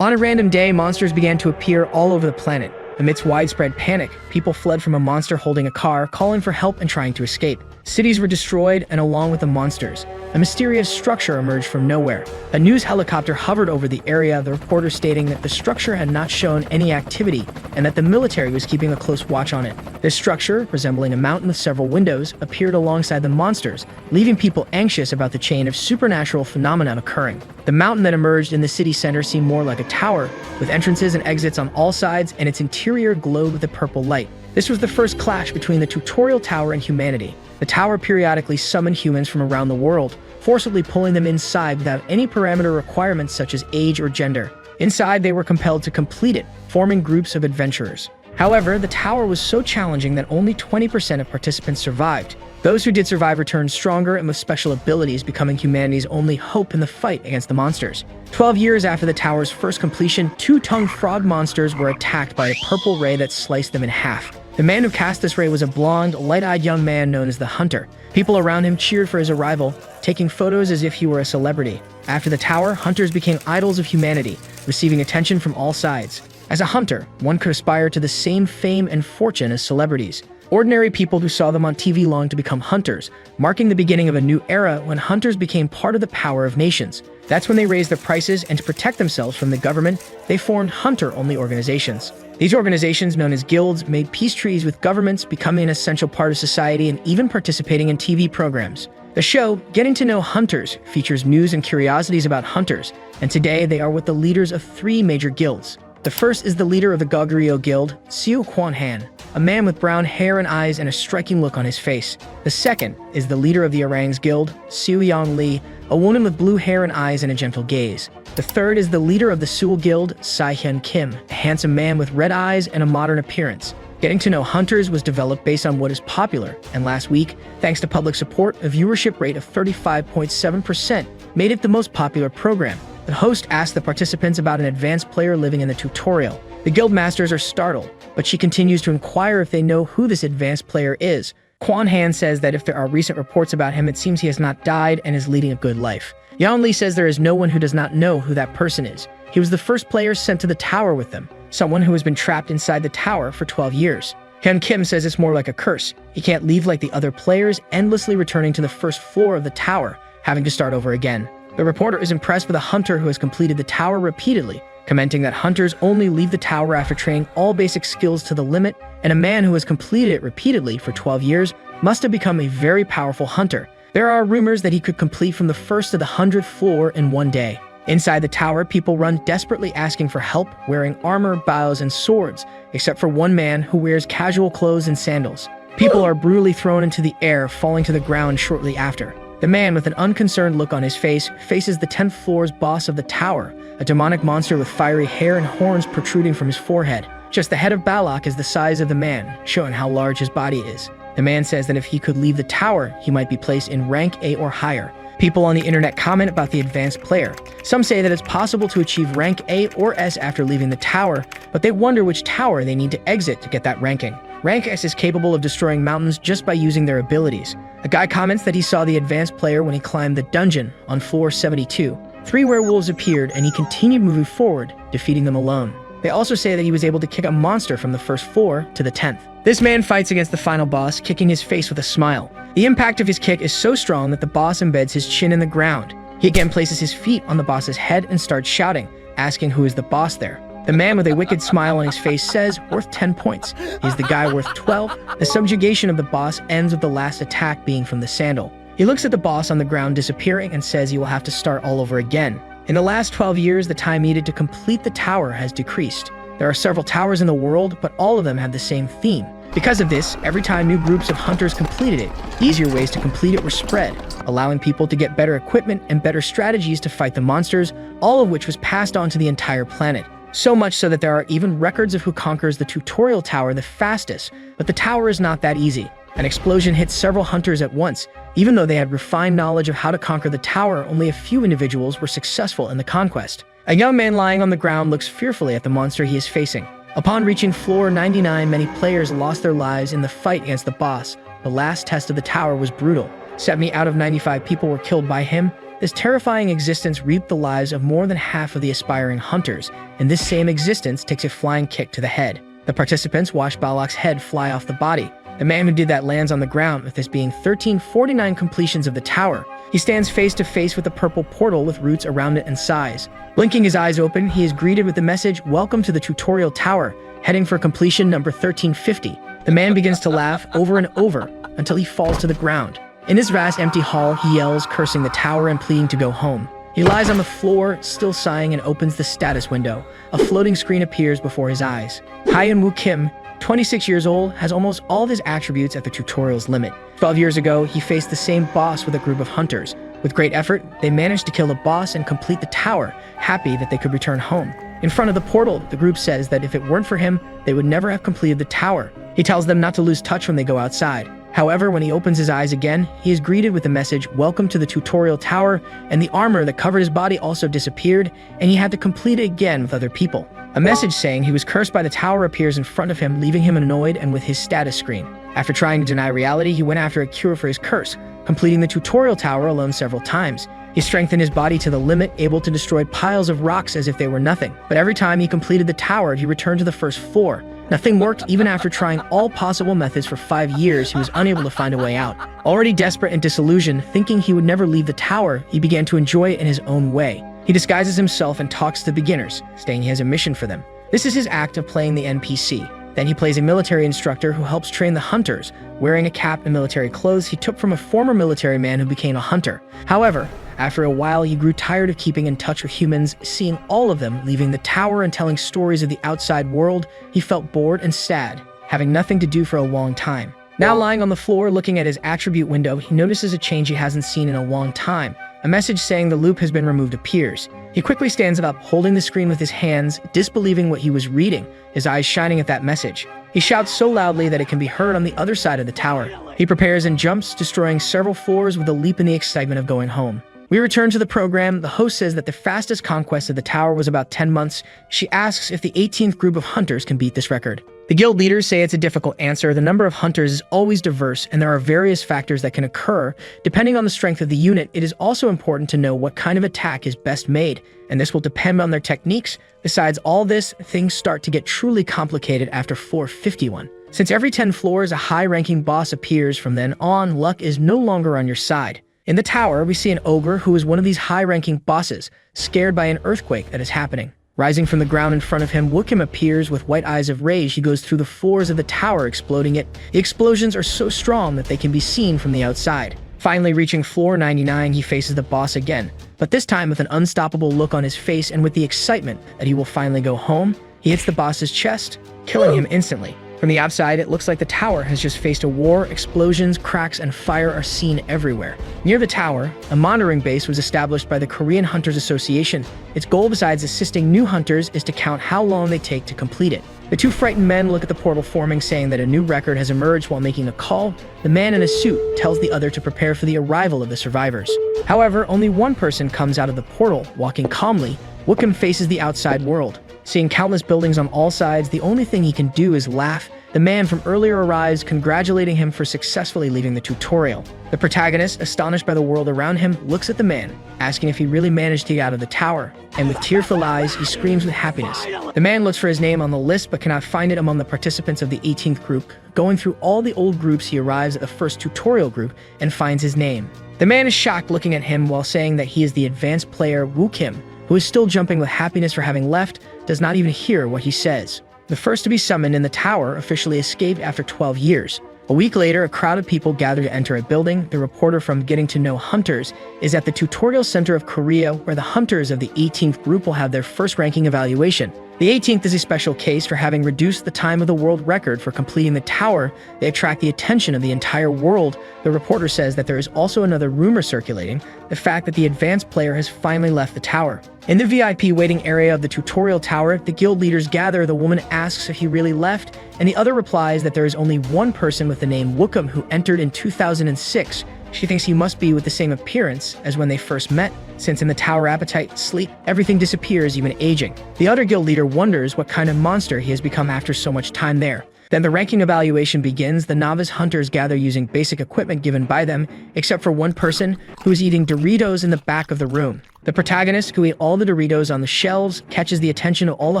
On a random day, monsters began to appear all over the planet. Amidst widespread panic, people fled from a monster holding a car, calling for help and trying to escape. Cities were destroyed, and along with the monsters, a mysterious structure emerged from nowhere. A news helicopter hovered over the area, the reporter stating that the structure had not shown any activity and that the military was keeping a close watch on it. This structure, resembling a mountain with several windows, appeared alongside the monsters, leaving people anxious about the chain of supernatural phenomena occurring. The mountain that emerged in the city center seemed more like a tower, with entrances and exits on all sides, and its interior glowed with a purple light. This was the first clash between the tutorial tower and humanity. The tower periodically summoned humans from around the world, forcibly pulling them inside without any parameter requirements such as age or gender. Inside, they were compelled to complete it, forming groups of adventurers. However, the tower was so challenging that only 20% of participants survived. Those who did survive returned stronger and with special abilities, becoming humanity's only hope in the fight against the monsters. 12 years after the tower's first completion, two-tongued frog monsters were attacked by a purple ray that sliced them in half. The man who cast this ray was a blonde, light-eyed young man known as the Hunter. People around him cheered for his arrival, taking photos as if he were a celebrity. After the tower, hunters became idols of humanity, receiving attention from all sides. As a hunter, one could aspire to the same fame and fortune as celebrities. Ordinary people who saw them on TV longed to become hunters, marking the beginning of a new era when hunters became part of the power of nations. That's when they raised their prices, and to protect themselves from the government, they formed hunter-only organizations. These organizations, known as guilds, made peace treaties with governments, becoming an essential part of society and even participating in TV programs. The show, Getting to Know Hunters, features news and curiosities about hunters, and today they are with the leaders of 3 major guilds. The first is the leader of the Goguryeo Guild, Seo Kwon-han, a man with brown hair and eyes and a striking look on his face. The second is the leader of the Orangs Guild, Seo Young-lee, a woman with blue hair and eyes and a gentle gaze. The third is the leader of the Seoul Guild, Sae-hyun Kim, a handsome man with red eyes and a modern appearance. Getting to Know Hunters was developed based on what is popular, and last week, thanks to public support, a viewership rate of 35.7% made it the most popular program. The host asked the participants about an advanced player living in the tutorial. The guild masters are startled, but she continues to inquire if they know who this advanced player is. Kwon-han says that if there are recent reports about him, it seems he has not died and is leading a good life. Yeon-lee says there is no one who does not know who that person is. He was the first player sent to the tower with them, someone who has been trapped inside the tower for 12 years. Hyun Kim says it's more like a curse. He can't leave like the other players, endlessly returning to the first floor of the tower, having to start over again. The reporter is impressed with a hunter who has completed the tower repeatedly, commenting that hunters only leave the tower after training all basic skills to the limit, and a man who has completed it repeatedly for 12 years must have become a very powerful hunter. There are rumors that he could complete from the 1st to the 100th floor in one day. Inside the tower, people run desperately asking for help, wearing armor, bows, and swords, except for one man who wears casual clothes and sandals. People are brutally thrown into the air, falling to the ground shortly after. The man, with an unconcerned look on his face, faces the 10th floor's boss of the tower, a demonic monster with fiery hair and horns protruding from his forehead. Just the head of Balak is the size of the man, showing how large his body is. The man says that if he could leave the tower, he might be placed in rank A or higher. People on the internet comment about the advanced player. Some say that it's possible to achieve rank A or S after leaving the tower, but they wonder which tower they need to exit to get that ranking. Rank S is capable of destroying mountains just by using their abilities. A guy comments that he saw the advanced player when he climbed the dungeon on floor 72. 3 werewolves appeared and he continued moving forward, defeating them alone. They also say that he was able to kick a monster from the 1st floor to the 10th. This man fights against the final boss, kicking his face with a smile. The impact of his kick is so strong that the boss embeds his chin in the ground. He again places his feet on the boss's head and starts shouting, asking who is the boss there. The man with a wicked smile on his face says, worth 10 points. He's the guy worth 12. The subjugation of the boss ends with the last attack being from the sandal. He looks at the boss on the ground disappearing and says he will have to start all over again. In the last 12 years, the time needed to complete the tower has decreased. There are several towers in the world, but all of them have the same theme. Because of this, every time new groups of hunters completed it, easier ways to complete it were spread, allowing people to get better equipment and better strategies to fight the monsters, all of which was passed on to the entire planet. So much so that there are even records of who conquers the tutorial tower the fastest, but the tower is not that easy. An explosion hit several hunters at once. Even though they had refined knowledge of how to conquer the tower, only a few individuals were successful in the conquest. A young man lying on the ground looks fearfully at the monster he is facing. Upon reaching floor 99, many players lost their lives in the fight against the boss. The last test of the tower was brutal. 70 out of 95 people were killed by him, This terrifying existence reaped the lives of more than half of the aspiring hunters, and this same existence takes a flying kick to the head. The participants watch Balak's head fly off the body. The man who did that lands on the ground, with this being 1349 completions of the tower. He stands face to face with a purple portal with roots around it and sighs. Blinking his eyes open, he is greeted with the message, "Welcome to the tutorial tower, heading for completion number 1350. The man begins to laugh over and over until he falls to the ground. In his vast empty hall, he yells, cursing the tower and pleading to go home. He lies on the floor, still sighing, and opens the status window. A floating screen appears before his eyes. Hyun Woo Kim, 26 years old, has almost all of his attributes at the tutorial's limit. 12 years ago, he faced the same boss with a group of hunters. With great effort, they managed to kill the boss and complete the tower, happy that they could return home. In front of the portal, the group says that if it weren't for him, they would never have completed the tower. He tells them not to lose touch when they go outside. However, when he opens his eyes again, he is greeted with the message, "Welcome to the tutorial tower," and the armor that covered his body also disappeared, and he had to complete it again with other people. A message saying he was cursed by the tower appears in front of him, leaving him annoyed and with his status screen. After trying to deny reality, he went after a cure for his curse, completing the tutorial tower alone several times. He strengthened his body to the limit, able to destroy piles of rocks as if they were nothing. But every time he completed the tower, he returned to the first floor. Nothing worked. Even after trying all possible methods for 5 years, he was unable to find a way out. Already desperate and disillusioned, thinking he would never leave the tower, he began to enjoy it in his own way. He disguises himself and talks to beginners, saying he has a mission for them. This is his act of playing the NPC. Then he plays a military instructor who helps train the hunters. Wearing a cap and military clothes he took from a former military man who became a hunter. However, after a while, he grew tired of keeping in touch with humans, seeing all of them leaving the tower and telling stories of the outside world. He felt bored and sad, having nothing to do for a long time. Now lying on the floor, looking at his attribute window, he notices a change he hasn't seen in a long time. A message saying the loop has been removed appears. He quickly stands up, holding the screen with his hands, disbelieving what he was reading, his eyes shining at that message. He shouts so loudly that it can be heard on the other side of the tower. He prepares and jumps, destroying several floors with a leap in the excitement of going home. We return to the program. The host says that the fastest conquest of the tower was about 10 months. She asks if the 18th group of hunters can beat this record. The guild leaders say it's a difficult answer. The number of hunters is always diverse, and there are various factors that can occur. Depending on the strength of the unit, it is also important to know what kind of attack is best made, and this will depend on their techniques. Besides all this, things start to get truly complicated after floor 51. Since every 10 floors a high-ranking boss appears, from then on, luck is no longer on your side. In the tower, we see an ogre who is one of these high-ranking bosses, scared by an earthquake that is happening. Rising from the ground in front of him, Wookim appears with white eyes of rage. He goes through the floors of the tower, exploding it. The explosions are so strong that they can be seen from the outside. Finally reaching floor 99, he faces the boss again, but this time with an unstoppable look on his face and with the excitement that he will finally go home. He hits the boss's chest, killing him instantly. From the outside, it looks like the tower has just faced a war. Explosions, cracks, and fire are seen everywhere. Near the tower, a monitoring base was established by the Korean Hunters Association. Its goal, besides assisting new hunters, is to count how long they take to complete it. The two frightened men look at the portal forming, saying that a new record has emerged while making a call. The man in a suit tells the other to prepare for the arrival of the survivors. However, only one person comes out of the portal, walking calmly. Wookim faces the outside world. Seeing countless buildings on all sides, the only thing he can do is laugh. The man from earlier arrives, congratulating him for successfully leaving the tutorial. The protagonist, astonished by the world around him, looks at the man, asking if he really managed to get out of the tower, and with tearful eyes, he screams with happiness. The man looks for his name on the list but cannot find it among the participants of the 18th group. Going through all the old groups, he arrives at the first tutorial group and finds his name. The man is shocked, looking at him while saying that he is the advanced player Woo Kim, who is still jumping with happiness for having left, does not even hear what he says. The first to be summoned in the tower officially escaped after 12 years. A week later, a crowd of people gather to enter a building. The reporter from Getting to Know Hunters is at the Tutorial Center of Korea, where the hunters of the 18th group will have their first ranking evaluation. The 18th is a special case for having reduced the time of the world record for completing the tower. They attract the attention of the entire world. The reporter says that there is also another rumor circulating, the fact that the advanced player has finally left the tower. In the VIP waiting area of the tutorial tower, the guild leaders gather. The woman asks if he really left, and the other replies that there is only one person with the name Wookum who entered in 2006. She thinks he must be with the same appearance as when they first met, since in the tower appetite, sleep, everything disappears, even aging. The other guild leader wonders what kind of monster he has become after so much time there. Then the ranking evaluation begins. The novice hunters gather using basic equipment given by them, except for one person who is eating Doritos in the back of the room. The protagonist, who ate all the Doritos on the shelves, catches the attention of all the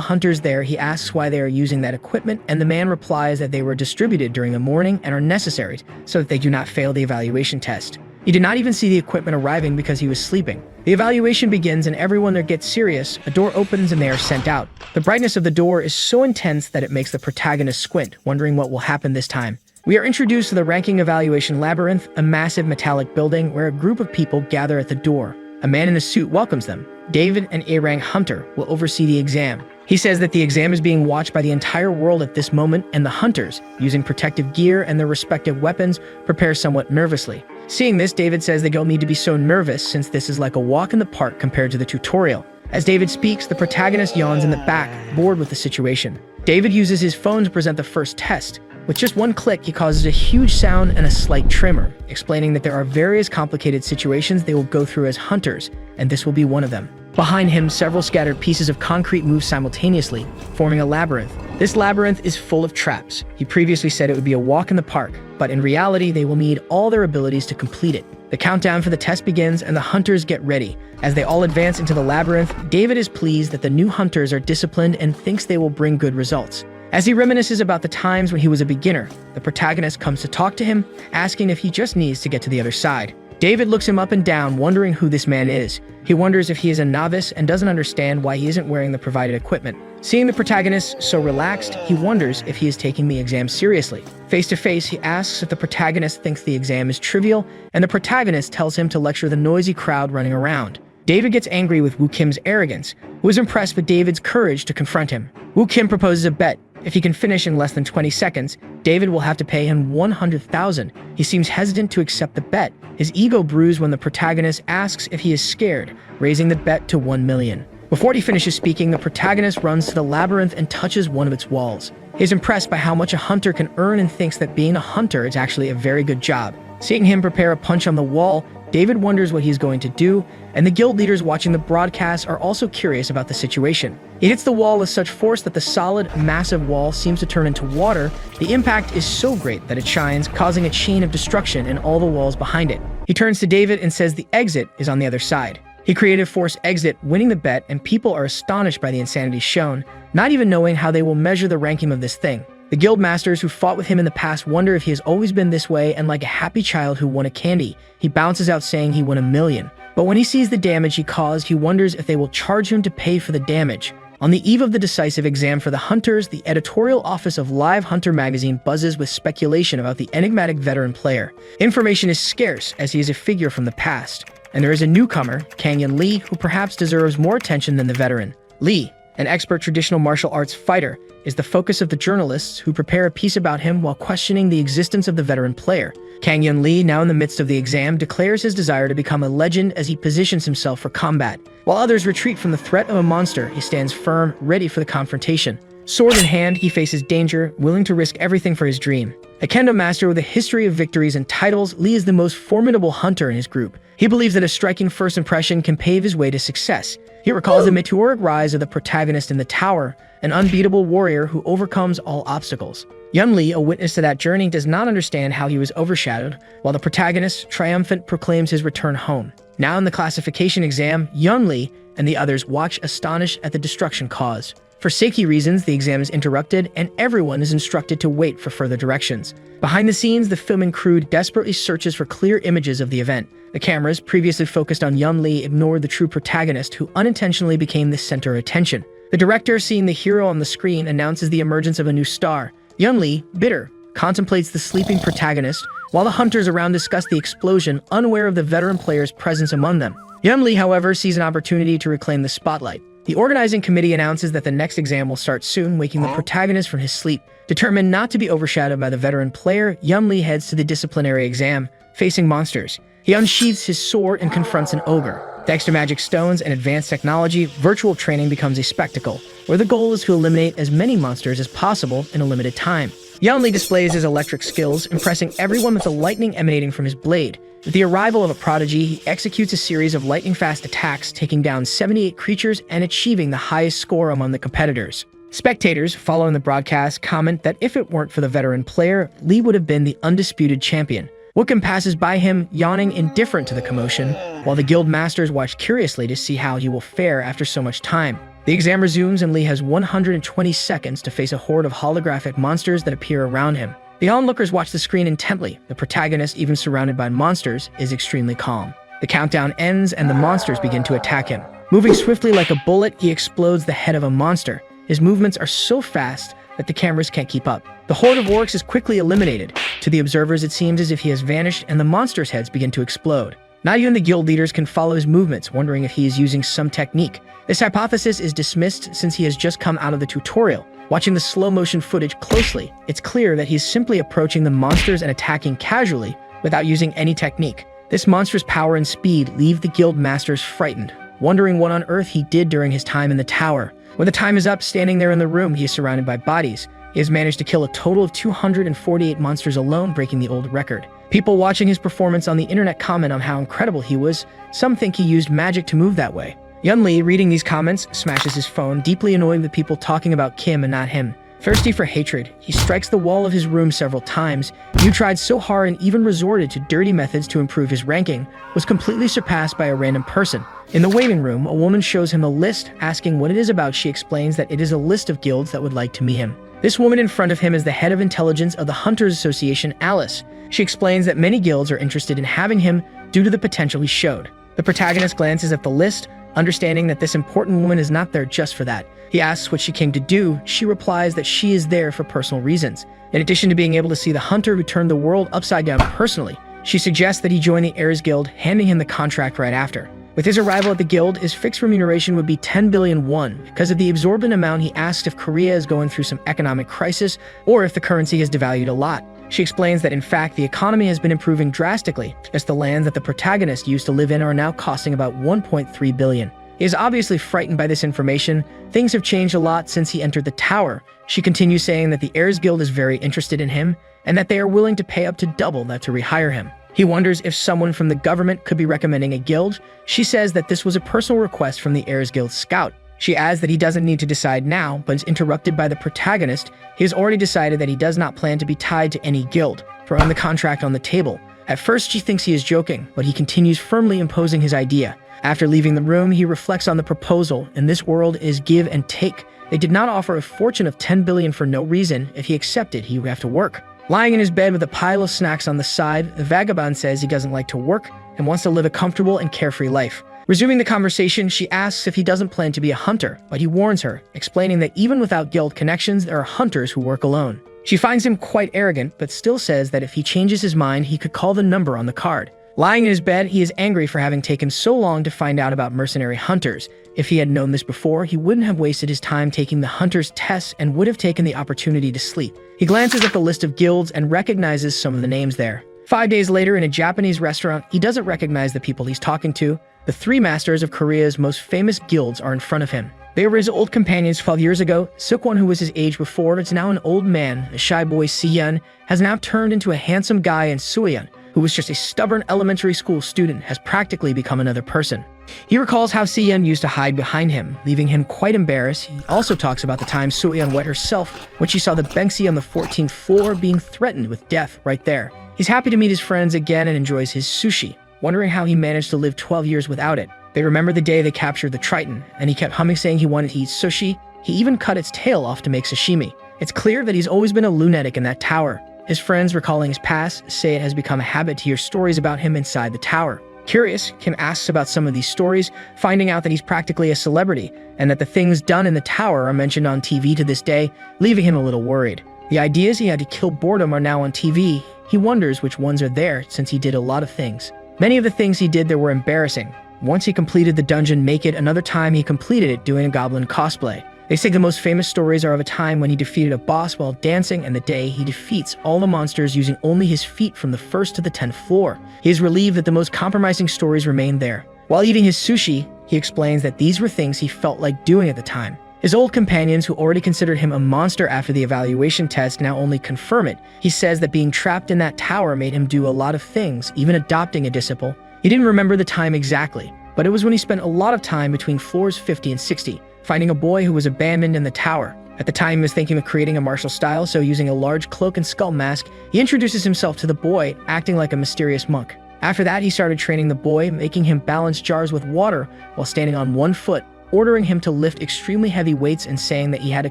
hunters there. He asks why they are using that equipment, and the man replies that they were distributed during the morning and are necessary so that they do not fail the evaluation test. He did not even see the equipment arriving because he was sleeping. The evaluation begins and everyone there gets serious. A door opens and they are sent out. The brightness of the door is so intense that it makes the protagonist squint, wondering what will happen this time. We are introduced to the ranking evaluation labyrinth, a massive metallic building where a group of people gather at the door. A man in a suit welcomes them. David, an A-rank hunter, will oversee the exam. He says that the exam is being watched by the entire world at this moment, and the hunters, using protective gear and their respective weapons, prepare somewhat nervously. Seeing this, David says they don't need to be so nervous since this is like a walk in the park compared to the tutorial. As David speaks, the protagonist yawns in the back, bored with the situation. David uses his phone to present the first test. With just one click, he causes a huge sound and a slight tremor, explaining that there are various complicated situations they will go through as hunters, and this will be one of them. Behind him, several scattered pieces of concrete move simultaneously, forming a labyrinth. This labyrinth is full of traps. He previously said it would be a walk in the park, but in reality, they will need all their abilities to complete it. The countdown for the test begins, and the hunters get ready. As they all advance into the labyrinth, David is pleased that the new hunters are disciplined and thinks they will bring good results. As he reminisces about the times when he was a beginner, the protagonist comes to talk to him, asking if he just needs to get to the other side. David looks him up and down, wondering who this man is. He wonders if he is a novice and doesn't understand why he isn't wearing the provided equipment. Seeing the protagonist so relaxed, he wonders if he is taking the exam seriously. Face to face, he asks if the protagonist thinks the exam is trivial, and the protagonist tells him to lecture the noisy crowd running around. David gets angry with Woo Kim's arrogance, who is impressed with David's courage to confront him. Woo Kim proposes a bet. If he can finish in less than 20 seconds, David will have to pay him $100,000. He seems hesitant to accept the bet, his ego bruised when the protagonist asks if he is scared, raising the bet to $1 million. Before he finishes speaking, the protagonist runs to the labyrinth and touches one of its walls. He is impressed by how much a hunter can earn and thinks that being a hunter is actually a very good job. Seeing him prepare a punch on the wall, David wonders what he's going to do, and the guild leaders watching the broadcast are also curious about the situation. He hits the wall with such force that the solid, massive wall seems to turn into water. The impact is so great that it shines, causing a chain of destruction in all the walls behind it. He turns to David and says the exit is on the other side. He creative force exit, winning the bet, and people are astonished by the insanity shown, not even knowing how they will measure the ranking of this thing. The guild masters who fought with him in the past wonder if he has always been this way, and like a happy child who won a candy, he bounces out saying he won $1 million. But when he sees the damage he caused, he wonders if they will charge him to pay for the damage. On the eve of the decisive exam for the hunters, the editorial office of Live Hunter magazine buzzes with speculation about the enigmatic veteran player. Information is scarce as he is a figure from the past. And there is a newcomer, Kang-Yun Lee, who perhaps deserves more attention than the veteran. Lee, an expert traditional martial arts fighter, is the focus of the journalists who prepare a piece about him while questioning the existence of the veteran player. Kang-Yun Lee, now in the midst of the exam, declares his desire to become a legend as he positions himself for combat. While others retreat from the threat of a monster, he stands firm, ready for the confrontation. Sword in hand, he faces danger, willing to risk everything for his dream. A kendo master with a history of victories and titles, Lee is the most formidable hunter in his group. He believes that a striking first impression can pave his way to success. He recalls the meteoric rise of the protagonist in the tower, an unbeatable warrior who overcomes all obstacles. Yun Lee, a witness to that journey, does not understand how he was overshadowed, while the protagonist, triumphant, proclaims his return home. Now in the classification exam, Yun Lee and the others watch astonished at the destruction caused. For safety reasons, the exam is interrupted, and everyone is instructed to wait for further directions. Behind the scenes, the filming crew desperately searches for clear images of the event. The cameras, previously focused on Yun Lee, ignored the true protagonist, who unintentionally became the center of attention. The director, seeing the hero on the screen, announces the emergence of a new star. Yun Lee, bitter, contemplates the sleeping protagonist, while the hunters around discuss the explosion, unaware of the veteran player's presence among them. Yun Lee, however, sees an opportunity to reclaim the spotlight. The organizing committee announces that the next exam will start soon, waking the protagonist from his sleep. Determined not to be overshadowed by the veteran player, Yun Lee heads to the disciplinary exam, facing monsters. He unsheaths his sword and confronts an ogre. Thanks to magic stones and advanced technology, virtual training becomes a spectacle, where the goal is to eliminate as many monsters as possible in a limited time. Yun Lee displays his electric skills, impressing everyone with the lightning emanating from his blade. With the arrival of a prodigy, he executes a series of lightning-fast attacks, taking down 78 creatures and achieving the highest score among the competitors. Spectators following the broadcast comment that if it weren't for the veteran player, Lee would have been the undisputed champion. Wickham passes by him, yawning, indifferent to the commotion, while the guild masters watch curiously to see how he will fare after so much time. The exam resumes and Lee has 120 seconds to face a horde of holographic monsters that appear around him. The onlookers watch the screen intently. The protagonist, even surrounded by monsters, is extremely calm. The countdown ends and the monsters begin to attack him. Moving swiftly like a bullet, he explodes the head of a monster. His movements are so fast that the cameras can't keep up. The horde of orcs is quickly eliminated. To the observers, it seems as if he has vanished and the monsters' heads begin to explode. Not even the guild leaders can follow his movements, wondering if he is using some technique. This hypothesis is dismissed since he has just come out of the tutorial. Watching the slow-motion footage closely, it's clear that he's simply approaching the monsters and attacking casually without using any technique. This monster's power and speed leave the guild masters frightened, wondering what on earth he did during his time in the tower. When the time is up, standing there in the room, he is surrounded by bodies. He has managed to kill a total of 248 monsters alone, breaking the old record. People watching his performance on the internet comment on how incredible he was. Some think he used magic to move that way. Yun Lee, reading these comments, smashes his phone, deeply annoying the people talking about Kim and not him. Thirsty for hatred, he strikes the wall of his room several times. Yu tried so hard and even resorted to dirty methods to improve his ranking, was completely surpassed by a random person. In the waiting room, a woman shows him a list, asking what it is about. She explains that it is a list of guilds that would like to meet him. This woman in front of him is the head of intelligence of the Hunters Association, Alice. She explains that many guilds are interested in having him due to the potential he showed. The protagonist glances at the list, understanding that this important woman is not there just for that. He asks what she came to do. She replies that she is there for personal reasons. In addition to being able to see the hunter who turned the world upside down personally, she suggests that he join the Heirs Guild, handing him the contract right after. With his arrival at the guild, his fixed remuneration would be 10 billion won. Because of the exorbitant amount, he asks if Korea is going through some economic crisis or if the currency has devalued a lot. She explains that in fact the economy has been improving drastically, as the lands that the protagonist used to live in are now costing about 1.3 billion. He is obviously frightened by this information. Things have changed a lot since he entered the tower. She continues saying that the Heirs Guild is very interested in him and that they are willing to pay up to double that to rehire him. He wonders if someone from the government could be recommending a guild. She says that this was a personal request from the Heirs Guild scout. She adds that he doesn't need to decide now, but is interrupted by the protagonist. He has already decided that he does not plan to be tied to any guild, throwing the contract on the table. At first, she thinks he is joking, but he continues firmly imposing his idea. After leaving the room, he reflects on the proposal. In this world is give and take. They did not offer a fortune of 10 billion for no reason. If he accepted, he would have to work. Lying in his bed with a pile of snacks on the side, the vagabond says he doesn't like to work and wants to live a comfortable and carefree life. Resuming the conversation, she asks if he doesn't plan to be a hunter, but he warns her, explaining that even without guild connections, there are hunters who work alone. She finds him quite arrogant, but still says that if he changes his mind, he could call the number on the card. Lying in his bed, he is angry for having taken so long to find out about mercenary hunters. If he had known this before, he wouldn't have wasted his time taking the hunter's tests and would have taken the opportunity to sleep. He glances at the list of guilds and recognizes some of the names there. 5 days later, in a Japanese restaurant, he doesn't recognize the people he's talking to. The three masters of Korea's most famous guilds are in front of him. They were his old companions 12 years ago. Seokwon, who was his age before, is now an old man. The shy boy Si-yeon has now turned into a handsome guy, and Soo-yeon, who was just a stubborn elementary school student, has practically become another person. He recalls how Si-yeon used to hide behind him, leaving him quite embarrassed. He also talks about the time Soo-yeon wet herself when she saw the Banksy on the 14th floor being threatened with death right there. He's happy to meet his friends again and enjoys his sushi, wondering how he managed to live 12 years without it. They remember the day they captured the Triton, and he kept humming saying he wanted to eat sushi. He even cut its tail off to make sashimi. It's clear that he's always been a lunatic in that tower. His friends, recalling his past, say it has become a habit to hear stories about him inside the tower. Curious, Kim asks about some of these stories, finding out that he's practically a celebrity, and that the things done in the tower are mentioned on TV to this day, leaving him a little worried. The ideas he had to kill boredom are now on TV. He wonders which ones are there, since he did a lot of things. Many of the things he did there were embarrassing. Once he completed the dungeon naked, another time he completed it doing a goblin cosplay. They say the most famous stories are of a time when he defeated a boss while dancing and the day he defeats all the monsters using only his feet from the 1st to the 10th floor. He is relieved that the most compromising stories remain there. While eating his sushi, he explains that these were things he felt like doing at the time. His old companions, who already considered him a monster after the evaluation test, now only confirm it. He says that being trapped in that tower made him do a lot of things, even adopting a disciple. He didn't remember the time exactly, but it was when he spent a lot of time between floors 50 and 60, finding a boy who was abandoned in the tower. At the time, he was thinking of creating a martial style, so using a large cloak and skull mask, he introduces himself to the boy, acting like a mysterious monk. After that, he started training the boy, making him balance jars with water while standing on one foot, ordering him to lift extremely heavy weights and saying that he had to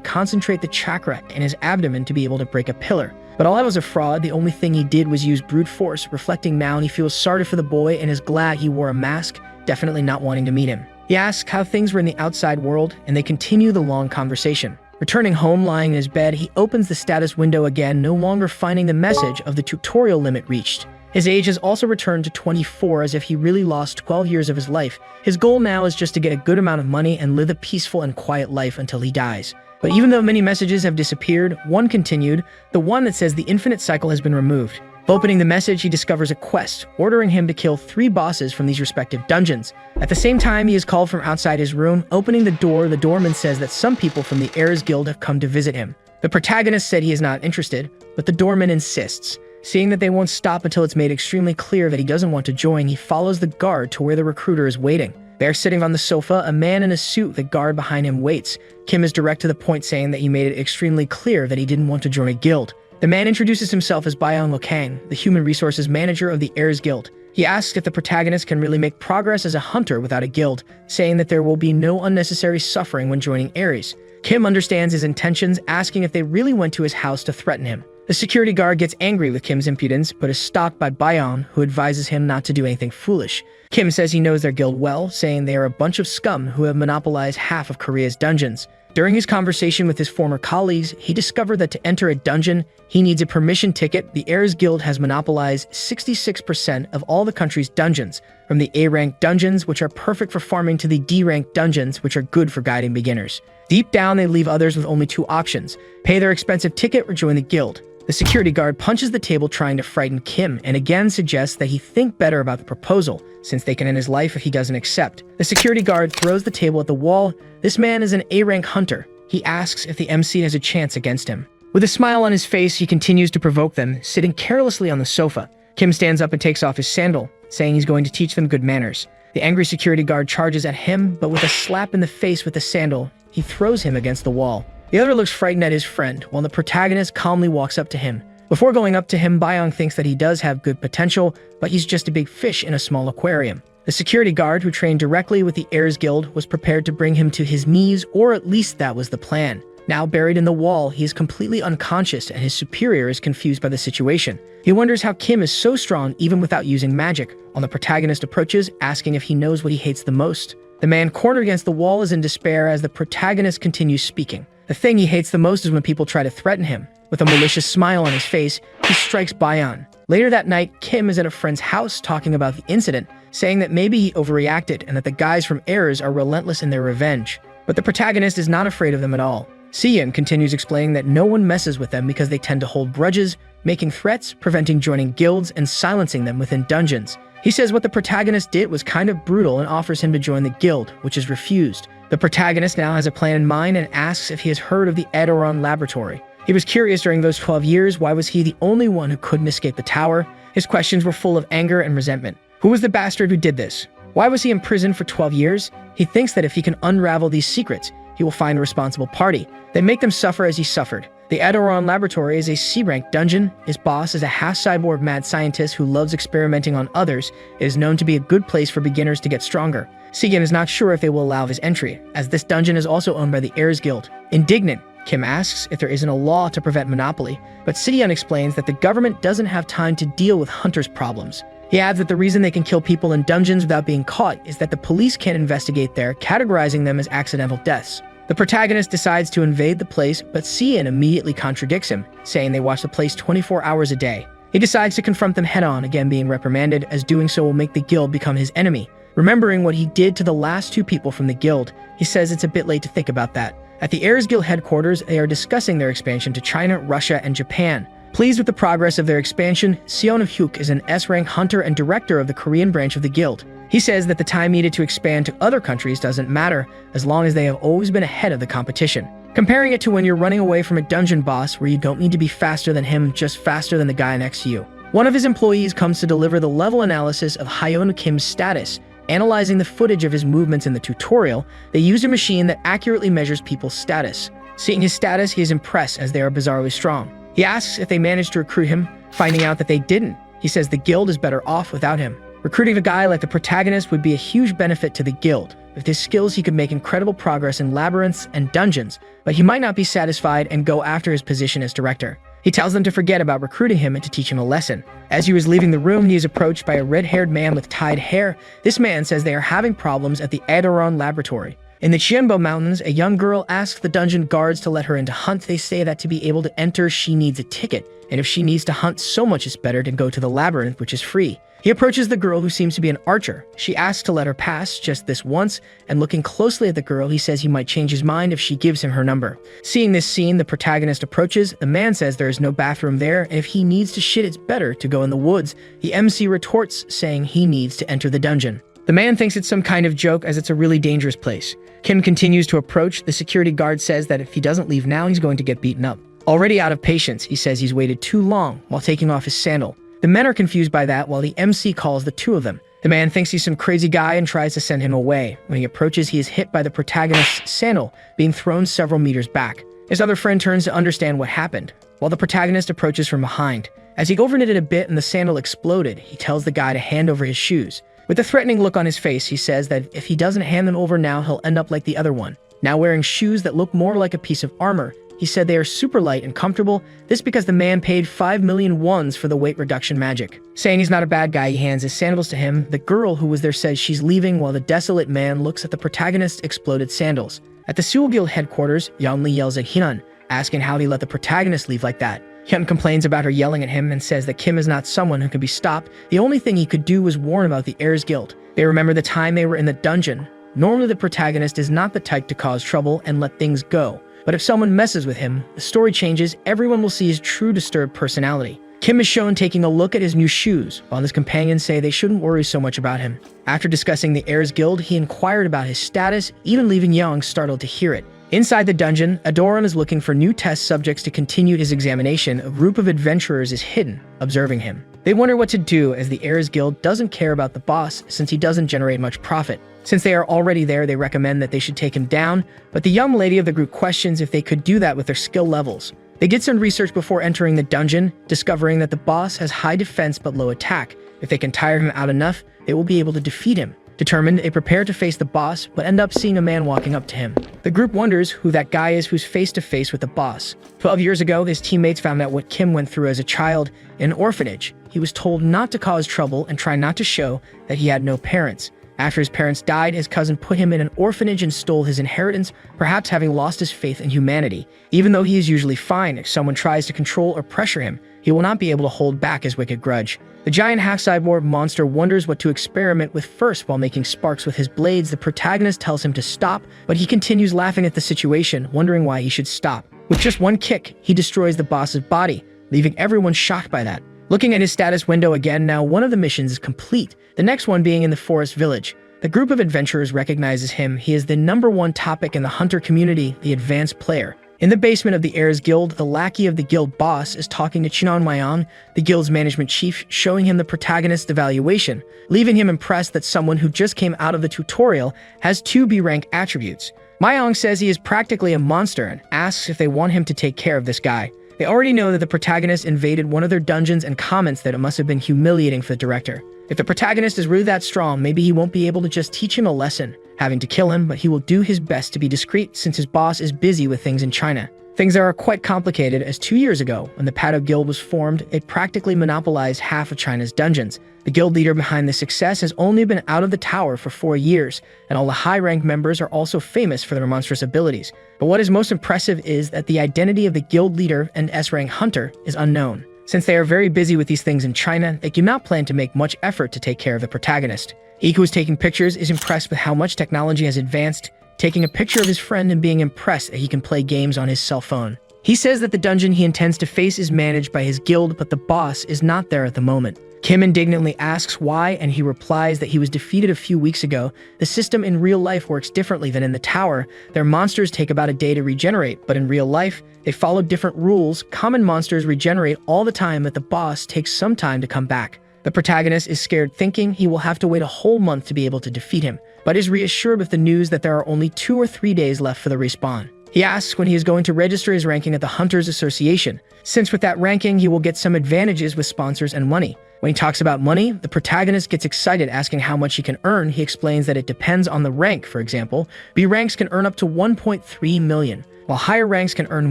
concentrate the chakra in his abdomen to be able to break a pillar. But all that was a fraud. The only thing he did was use brute force. Reflecting now, he feels sorry for the boy and is glad he wore a mask, definitely not wanting to meet him. He asks how things were in the outside world, and they continue the long conversation. Returning home, lying in his bed, he opens the status window again, no longer finding the message of the tutorial limit reached. His age has also returned to 24, as if he really lost 12 years of his life. His goal now is just to get a good amount of money and live a peaceful and quiet life until he dies. But even though many messages have disappeared, one continued, the one that says the infinite cycle has been removed. Opening the message, he discovers a quest, ordering him to kill 3 bosses from these respective dungeons. At the same time, he is called from outside his room. Opening the door, the doorman says that some people from the Heirs Guild have come to visit him. The protagonist said he is not interested, but the doorman insists. Seeing that they won't stop until it's made extremely clear that he doesn't want to join, he follows the guard to where the recruiter is waiting. There, sitting on the sofa, a man in a suit, the guard behind him waits. Kim is direct to the point, saying that he made it extremely clear that he didn't want to join a guild. The man introduces himself as Bayon Lokang, the human resources manager of the Heirs Guild. He asks if the protagonist can really make progress as a hunter without a guild, saying that there will be no unnecessary suffering when joining Ares. Kim understands his intentions, asking if they really went to his house to threaten him. The security guard gets angry with Kim's impudence, but is stopped by Bayon, who advises him not to do anything foolish. Kim says he knows their guild well, saying they are a bunch of scum who have monopolized half of Korea's dungeons. During his conversation with his former colleagues, he discovered that to enter a dungeon, he needs a permission ticket. The Heirs Guild has monopolized 66% of all the country's dungeons, from the A-rank dungeons, which are perfect for farming, to the D-rank dungeons, which are good for guiding beginners. Deep down, they leave others with only 2 options: pay their expensive ticket or join the guild. The security guard punches the table, trying to frighten Kim, and again suggests that he think better about the proposal, since they can end his life if he doesn't accept. The security guard throws the table at the wall. This man is an A-rank hunter. He asks if the MC has a chance against him. With a smile on his face, he continues to provoke them, sitting carelessly on the sofa. Kim stands up and takes off his sandal, saying he's going to teach them good manners. The angry security guard charges at him, but with a slap in the face with the sandal, he throws him against the wall. The other looks frightened at his friend, while the protagonist calmly walks up to him. Before going up to him, Bayon thinks that he does have good potential, but he's just a big fish in a small aquarium. The security guard, who trained directly with the Heirs Guild, was prepared to bring him to his knees, or at least that was the plan. Now buried in the wall, he is completely unconscious, and his superior is confused by the situation. He wonders how Kim is so strong even without using magic, while the protagonist approaches, asking if he knows what he hates the most. The man cornered against the wall is in despair as the protagonist continues speaking. The thing he hates the most is when people try to threaten him. With a malicious smile on his face, he strikes Bayon. Later that night, Kim is at a friend's house talking about the incident, saying that maybe he overreacted and that the guys from Heirs are relentless in their revenge. But the protagonist is not afraid of them at all. Siyin continues explaining that no one messes with them because they tend to hold grudges, making threats, preventing joining guilds, and silencing them within dungeons. He says what the protagonist did was kind of brutal and offers him to join the guild, which is refused. The protagonist now has a plan in mind and asks if he has heard of the Edoron laboratory. He was curious during those 12 years, why was he the only one who couldn't escape the tower? His questions were full of anger and resentment. Who was the bastard who did this? Why was he in prison for 12 years? He thinks that if he can unravel these secrets, he will find a responsible party. They make them suffer as he suffered. The Edoron laboratory is a C-rank dungeon. His boss is a half-cyborg mad scientist who loves experimenting on others. It is known to be a good place for beginners to get stronger. Siyin is not sure if they will allow his entry, as this dungeon is also owned by the Heirs Guild. Indignant, Kim asks if there isn't a law to prevent monopoly, but Siyin explains that the government doesn't have time to deal with hunters' problems. He adds that the reason they can kill people in dungeons without being caught is that the police can't investigate there, categorizing them as accidental deaths. The protagonist decides to invade the place, but Siyin immediately contradicts him, saying they watch the place 24 hours a day. He decides to confront them head-on, again being reprimanded, as doing so will make the guild become his enemy. Remembering what he did to the last 2 people from the guild, he says it's a bit late to think about that. At the Heirs Guild headquarters, they are discussing their expansion to China, Russia, and Japan. Pleased with the progress of their expansion, Seon-hyuk is an S-rank hunter and director of the Korean branch of the guild. He says that the time needed to expand to other countries doesn't matter, as long as they have always been ahead of the competition. Comparing it to when you're running away from a dungeon boss where you don't need to be faster than him, just faster than the guy next to you. One of his employees comes to deliver the level analysis of Hyun Kim's status. Analyzing the footage of his movements in the tutorial, they use a machine that accurately measures people's status. Seeing his status, he is impressed as they are bizarrely strong. He asks if they managed to recruit him, finding out that they didn't. He says the guild is better off without him. Recruiting a guy like the protagonist would be a huge benefit to the guild. With his skills, he could make incredible progress in labyrinths and dungeons, but he might not be satisfied and go after his position as director. He tells them to forget about recruiting him and to teach him a lesson. As he was leaving the room, he is approached by a red-haired man with tied hair. This man says they are having problems at the Adoron laboratory. In the Qianbo Mountains, a young girl asks the dungeon guards to let her into hunt. They say that to be able to enter, she needs a ticket, and if she needs to hunt so much, it's better to go to the labyrinth, which is free. He approaches the girl, who seems to be an archer. She asks to let her pass just this once, and looking closely at the girl, he says he might change his mind if she gives him her number. Seeing this scene, the protagonist approaches. The man says there is no bathroom there, and if he needs to shit, it's better to go in the woods. The MC retorts, saying he needs to enter the dungeon. The man thinks it's some kind of joke, as it's a really dangerous place. Kim continues to approach. The security guard says that if he doesn't leave now, he's going to get beaten up. Already out of patience, he says he's waited too long while taking off his sandal. The men are confused by that while the MC calls the two of them. The man thinks he's some crazy guy and tries to send him away. When he approaches, he is hit by the protagonist's sandal, being thrown several meters back. His other friend turns to understand what happened, while the protagonist approaches from behind. As he overknit it a bit and the sandal exploded, he tells the guy to hand over his shoes. With a threatening look on his face, he says that if he doesn't hand them over now, he'll end up like the other one, now wearing shoes that look more like a piece of armor. He said they are super light and comfortable, this because the man paid 5 million wons for the weight reduction magic. Saying he's not a bad guy, he hands his sandals to him. The girl who was there says she's leaving, while the desolate man looks at the protagonist's exploded sandals. At the Seoul Guild headquarters, Yeonli yells at Hyun, asking how he let the protagonist leave like that. Hyun complains about her yelling at him and says that Kim is not someone who can be stopped. The only thing he could do was warn about the Heirs Guild. They remember the time they were in the dungeon. Normally the protagonist is not the type to cause trouble and let things go. But if someone messes with him, the story changes. Everyone will see his true disturbed personality. Kim is shown taking a look at his new shoes, while his companions say they shouldn't worry so much about him. After discussing the Heirs Guild, he inquired about his status, even leaving Young startled to hear it. Inside the dungeon, Adoran is looking for new test subjects to continue his examination. A group of adventurers is hidden, observing him. They wonder what to do, as the Heirs Guild doesn't care about the boss since he doesn't generate much profit. Since they are already there, they recommend that they should take him down, but the young lady of the group questions if they could do that with their skill levels. They did some research before entering the dungeon, discovering that the boss has high defense but low attack. If they can tire him out enough, they will be able to defeat him. Determined, they prepare to face the boss, but end up seeing a man walking up to him. The group wonders who that guy is who's face to face with the boss. 12 years ago, his teammates found out what Kim went through as a child in an orphanage. He was told not to cause trouble and try not to show that he had no parents. After his parents died, his cousin put him in an orphanage and stole his inheritance, perhaps having lost his faith in humanity. Even though he is usually fine, if someone tries to control or pressure him, he will not be able to hold back his wicked grudge. The giant half-cyborg monster wonders what to experiment with first while making sparks with his blades. The protagonist tells him to stop, but he continues laughing at the situation, wondering why he should stop. With just one kick, he destroys the boss's body, leaving everyone shocked by that. Looking at his status window again, now one of the missions is complete, the next one being in the forest village. The group of adventurers recognizes him. He is the #1 topic in the hunter community, the advanced player. In the basement of the Heirs Guild, the lackey of the guild boss is talking to Chinon Mayang, the guild's management chief, showing him the protagonist's evaluation, leaving him impressed that someone who just came out of the tutorial has 2 B rank attributes. Mayang says he is practically a monster and asks if they want him to take care of this guy. They already know that the protagonist invaded one of their dungeons and comments that it must have been humiliating for the director. If the protagonist is really that strong, maybe he won't be able to just teach him a lesson, having to kill him, but he will do his best to be discreet since his boss is busy with things in China. Things are quite complicated, as 2 years ago, when the Pado Guild was formed, it practically monopolized half of China's dungeons. The guild leader behind this success has only been out of the tower for 4 years, and all the high-ranked members are also famous for their monstrous abilities. But what is most impressive is that the identity of the guild leader and SSS-RankHunter is unknown. Since they are very busy with these things in China, they do not plan to make much effort to take care of the protagonist. Ike, who is taking pictures, is impressed with how much technology has advanced, taking a picture of his friend and being impressed that he can play games on his cell phone. He says that the dungeon he intends to face is managed by his guild, but the boss is not there at the moment. Kim indignantly asks why, and he replies that he was defeated a few weeks ago. The system in real life works differently than in the tower. Their monsters take about a day to regenerate, but in real life, they follow different rules. Common monsters regenerate all the time, but the boss takes some time to come back. The protagonist is scared, thinking he will have to wait a whole month to be able to defeat him, but is reassured with the news that there are only 2 or 3 days left for the respawn. He asks when he is going to register his ranking at the Hunters Association, since with that ranking he will get some advantages with sponsors and money. When he talks about money, the protagonist gets excited, asking how much he can earn. He explains that it depends on the rank. For example, B ranks can earn up to 1.3 million, while higher ranks can earn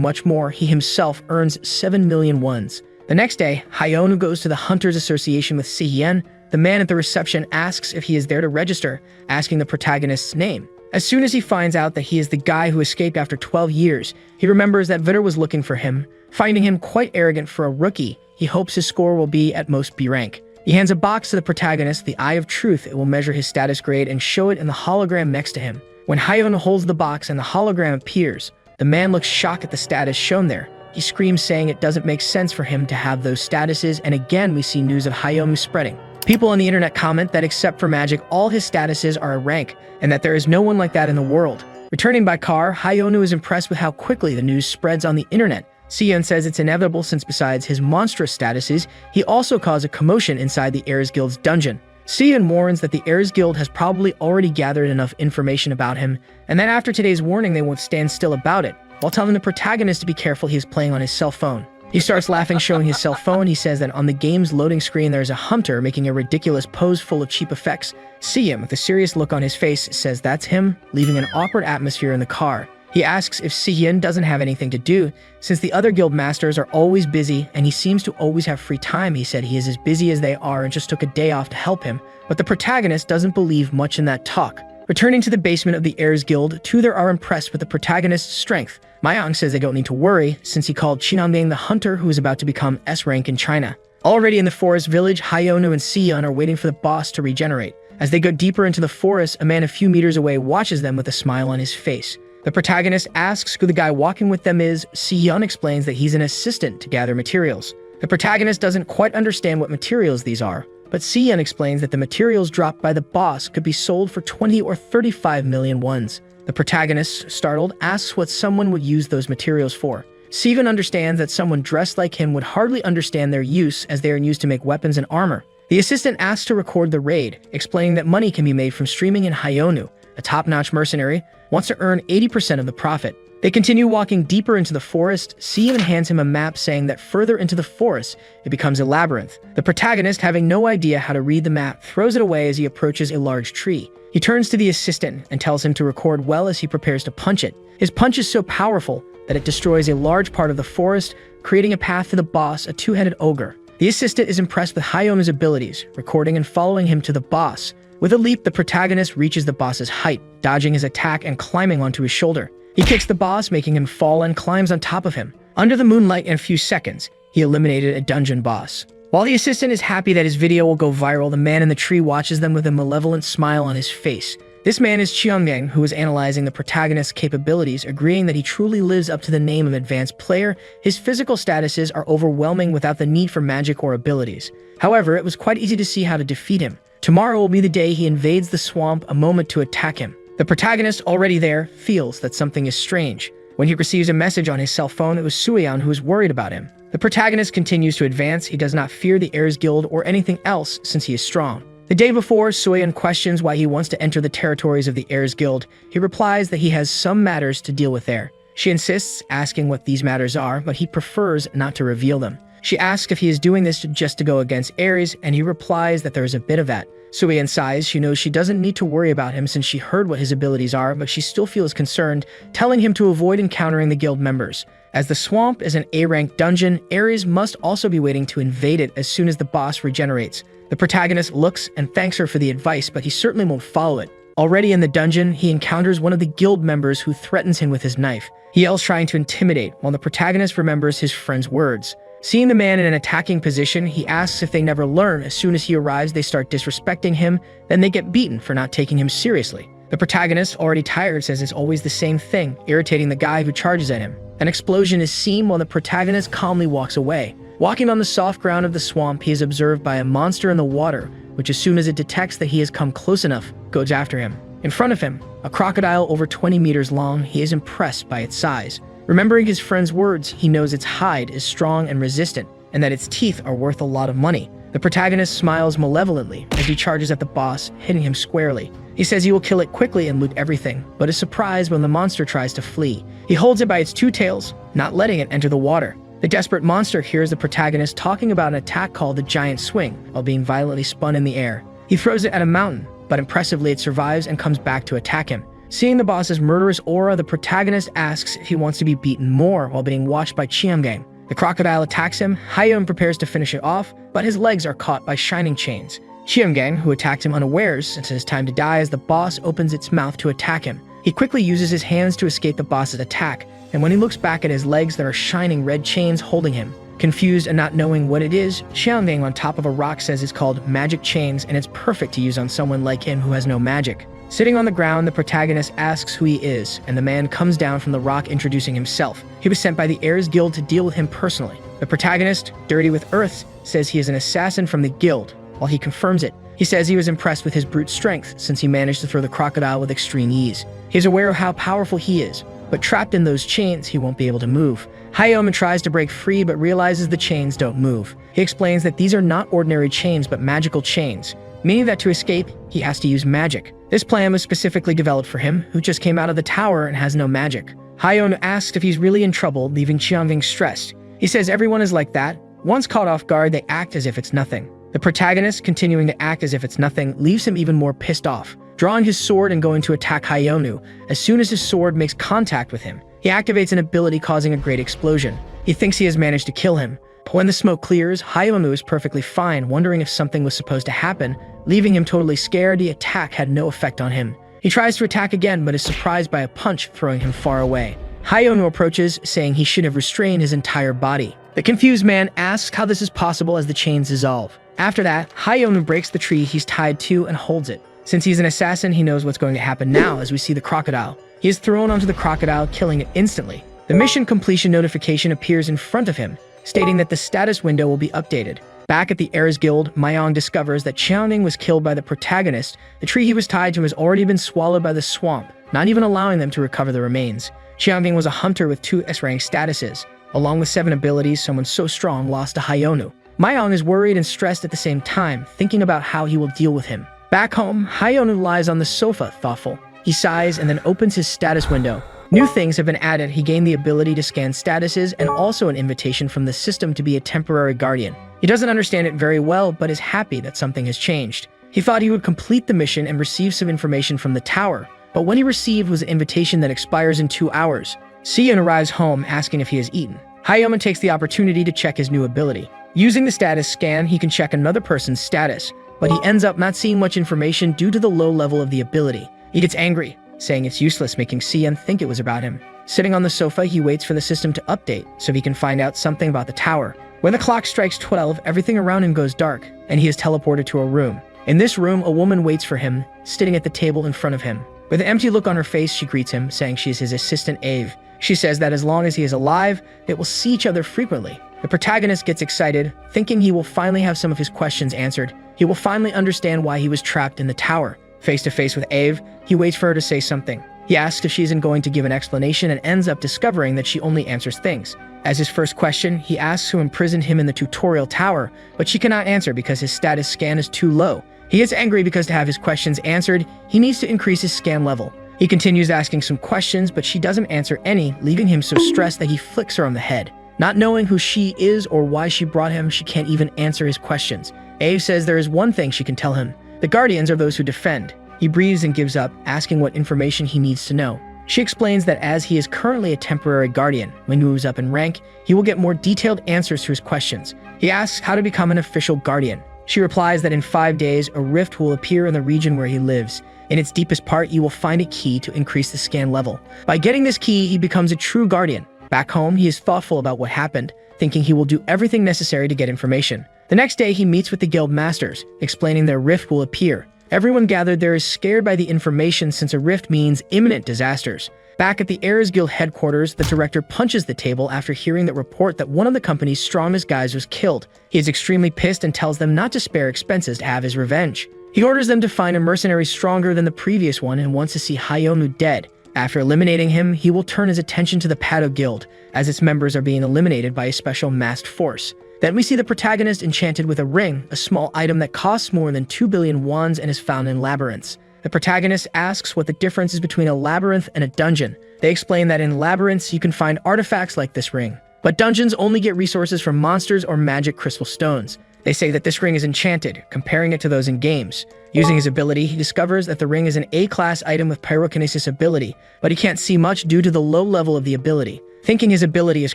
much more. He himself earns 7 million wons. The next day, Hyonu goes to the Hunters Association with Si-hyun. The man at the reception asks if he is there to register, asking the protagonist's name. As soon as he finds out that he is the guy who escaped after 12 years, he remembers that Vitter was looking for him. Finding him quite arrogant for a rookie, he hopes his score will be at most B rank. He hands a box to the protagonist, the Eye of Truth. It will measure his status grade and show it in the hologram next to him. When Hyun holds the box and the hologram appears, the man looks shocked at the status shown there. He screams, saying it doesn't make sense for him to have those statuses, and again we see news of Hyonu spreading. People on the internet comment that except for magic, all his statuses are a rank, and that there is no one like that in the world. Returning by car, Hyonu is impressed with how quickly the news spreads on the internet. Si-hyun says it's inevitable since besides his monstrous statuses, he also caused a commotion inside the Heirs Guild's dungeon. Si-hyun warns that the Heirs Guild has probably already gathered enough information about him, and that after today's warning they won't stand still about it, while telling the protagonist to be careful he is playing on his cell phone. He starts laughing, showing his cell phone. He says that on the game's loading screen there's a hunter making a ridiculous pose full of cheap effects. Si-hyun, with a serious look on his face, says that's him, leaving an awkward atmosphere in the car. He asks if Si-hyun doesn't have anything to do, since the other guild masters are always busy and he seems to always have free time. He said he is as busy as they are and just took a day off to help him, but the protagonist doesn't believe much in that talk. Returning to the basement of the Heirs Guild, two there are impressed with the protagonist's strength. Mayang says they don't need to worry, since he called Chinanbing the hunter who is about to become S rank in China. Already in the forest village, Hyonu and Si-hyun are waiting for the boss to regenerate. As they go deeper into the forest, a man a few meters away watches them with a smile on his face. The protagonist asks who the guy walking with them is. Si-hyun explains that he's an assistant to gather materials. The protagonist doesn't quite understand what materials these are, but Si-hyun explains that the materials dropped by the boss could be sold for 20 or 35 million wons. The protagonist, startled, asks what someone would use those materials for. Si-hyun understands that someone dressed like him would hardly understand their use, as they are used to make weapons and armor. The assistant asks to record the raid, explaining that money can be made from streaming, and Hyonu, a top-notch mercenary, wants to earn 80% of the profit. They continue walking deeper into the forest. Si-hyun hands him a map, saying that further into the forest, it becomes a labyrinth. The protagonist, having no idea how to read the map, throws it away as he approaches a large tree. He turns to the assistant and tells him to record well as he prepares to punch it. His punch is so powerful that it destroys a large part of the forest, creating a path to the boss, a two-headed ogre. The assistant is impressed with Hyonu's abilities, recording and following him to the boss. With a leap, the protagonist reaches the boss's height, dodging his attack and climbing onto his shoulder. He kicks the boss, making him fall, and climbs on top of him. Under the moonlight, in a few seconds, he eliminated a dungeon boss. While the assistant is happy that his video will go viral, the man in the tree watches them with a malevolent smile on his face. This man is Cheongang, who is analyzing the protagonist's capabilities, agreeing that he truly lives up to the name of advanced player. His physical statuses are overwhelming without the need for magic or abilities. However, it was quite easy to see how to defeat him. Tomorrow will be the day he invades the swamp, a moment to attack him. The protagonist, already there, feels that something is strange. When he receives a message on his cell phone, it was Sueon who is worried about him. The protagonist continues to advance. He does not fear the Heirs Guild or anything else, since he is strong. The day before, Sueon questions why he wants to enter the territories of the Heirs Guild. He replies that he has some matters to deal with there. She insists, asking what these matters are, but he prefers not to reveal them. She asks if he is doing this just to go against Ares, and he replies that there is a bit of that. Sueon sighs. She knows she doesn't need to worry about him since she heard what his abilities are, but she still feels concerned, telling him to avoid encountering the guild members. As the swamp is an A-rank dungeon, Ares must also be waiting to invade it as soon as the boss regenerates. The protagonist looks and thanks her for the advice, but he certainly won't follow it. Already in the dungeon, he encounters one of the guild members who threatens him with his knife. He yells, trying to intimidate, while the protagonist remembers his friend's words. Seeing the man in an attacking position, he asks if they never learn. As soon as he arrives, they start disrespecting him, then they get beaten for not taking him seriously. The protagonist, already tired, says it's always the same thing, irritating the guy who charges at him. An explosion is seen while the protagonist calmly walks away. Walking on the soft ground of the swamp, he is observed by a monster in the water, which as soon as it detects that he has come close enough, goes after him. In front of him, a crocodile over 20 meters long. He is impressed by its size. Remembering his friend's words, he knows its hide is strong and resistant, and that its teeth are worth a lot of money. The protagonist smiles malevolently as he charges at the boss, hitting him squarely. He says he will kill it quickly and loot everything, but is surprised when the monster tries to flee. He holds it by its two tails, not letting it enter the water. The desperate monster hears the protagonist talking about an attack called the Giant Swing while being violently spun in the air. He throws it at a mountain, but impressively it survives and comes back to attack him. Seeing the boss's murderous aura, the protagonist asks if he wants to be beaten more while being watched by Chiamgang. The crocodile attacks him. Hayeon prepares to finish it off, but his legs are caught by shining chains. Chiamgang, who attacked him unawares since it is time to die as the boss opens its mouth to attack him. He quickly uses his hands to escape the boss's attack, and when he looks back at his legs, there are shining red chains holding him. Confused and not knowing what it is, Chiamgang on top of a rock says it's called magic chains and it's perfect to use on someone like him who has no magic. Sitting on the ground, the protagonist asks who he is, and the man comes down from the rock introducing himself. He was sent by the Heirs Guild to deal with him personally. The protagonist, dirty with earth, says he is an assassin from the guild. While he confirms it, he says he was impressed with his brute strength since he managed to throw the crocodile with extreme ease. He is aware of how powerful he is, but trapped in those chains, he won't be able to move. Hayeon tries to break free but realizes the chains don't move. He explains that these are not ordinary chains but magical chains, meaning that to escape, he has to use magic. This plan was specifically developed for him, who just came out of the tower and has no magic. Hayeon asks if he's really in trouble, leaving Chiamgang stressed. He says everyone is like that. Once caught off guard, they act as if it's nothing. The protagonist, continuing to act as if it's nothing, leaves him even more pissed off, drawing his sword and going to attack Hayeon. As soon as his sword makes contact with him, he activates an ability causing a great explosion. He thinks he has managed to kill him, but when the smoke clears, Hayeon is perfectly fine, wondering if something was supposed to happen, leaving him totally scared. The attack had no effect on him. He tries to attack again, but is surprised by a punch throwing him far away. Hayeon approaches, saying he should have restrained his entire body. The confused man asks how this is possible as the chains dissolve. After that, Hayeon breaks the tree he's tied to and holds it. Since he's an assassin, he knows what's going to happen now as we see the crocodile. He is thrown onto the crocodile, killing it instantly. The mission completion notification appears in front of him, stating that the status window will be updated. Back at the Heirs Guild, Mayong discovers that Chiamgang was killed by the protagonist. The tree he was tied to has already been swallowed by the swamp, not even allowing them to recover the remains. Chiamgang was a hunter with 2 S-rank statuses. Along with 7 abilities, someone so strong lost to Hayeon. Mayong is worried and stressed at the same time, thinking about how he will deal with him. Back home, Hayeon lies on the sofa, thoughtful. He sighs and then opens his status window. New things have been added. He gained the ability to scan statuses and also an invitation from the system to be a temporary guardian. He doesn't understand it very well, but is happy that something has changed. He thought he would complete the mission and receive some information from the tower, but what he received was an invitation that expires in 2 hours. Seon arrives home asking if he has eaten. Hayeon takes the opportunity to check his new ability. Using the status scan, he can check another person's status, but he ends up not seeing much information due to the low level of the ability. He gets angry, saying it's useless, making Seon think it was about him. Sitting on the sofa, he waits for the system to update so he can find out something about the tower. When the clock strikes 12, everything around him goes dark, and he is teleported to a room. In this room, a woman waits for him, sitting at the table in front of him. With an empty look on her face, she greets him, saying she is his assistant Ave. She says that as long as he is alive, they will see each other frequently. The protagonist gets excited, thinking he will finally have some of his questions answered. He will finally understand why he was trapped in the tower. Face to face with Ave, he waits for her to say something. He asks if she isn't going to give an explanation and ends up discovering that she only answers things. As his first question, he asks who imprisoned him in the tutorial tower, but she cannot answer because his status scan is too low. He gets angry because to have his questions answered, he needs to increase his scan level. He continues asking some questions, but she doesn't answer any, leaving him so stressed that he flicks her on the head. Not knowing who she is or why she brought him, she can't even answer his questions. Ave says there is one thing she can tell him. The Guardians are those who defend. He breathes and gives up, asking what information he needs to know. She explains that as he is currently a temporary guardian, when he moves up in rank, he will get more detailed answers to his questions. He asks how to become an official guardian. She replies that in 5 days, a rift will appear in the region where he lives. In its deepest part, you will find a key to increase the scan level. By getting this key, he becomes a true guardian. Back home, he is thoughtful about what happened, thinking he will do everything necessary to get information. The next day, he meets with the guild masters, explaining their rift will appear. Everyone gathered there is scared by the information since a rift means imminent disasters. Back at the Heirs Guild headquarters, the director punches the table after hearing the report that one of the company's strongest guys was killed. He is extremely pissed and tells them not to spare expenses to have his revenge. He orders them to find a mercenary stronger than the previous one and wants to see Hayeon dead. After eliminating him, he will turn his attention to the Pado Guild, as its members are being eliminated by a special masked force. Then we see the protagonist enchanted with a ring, a small item that costs more than 2 billion wons and is found in labyrinths. The protagonist asks what the difference is between a labyrinth and a dungeon. They explain that in labyrinths you can find artifacts like this ring, but dungeons only get resources from monsters or magic crystal stones. They say that this ring is enchanted, comparing it to those in games. Using his ability, he discovers that the ring is an A-class item with pyrokinesis ability, but he can't see much due to the low level of the ability. Thinking his ability is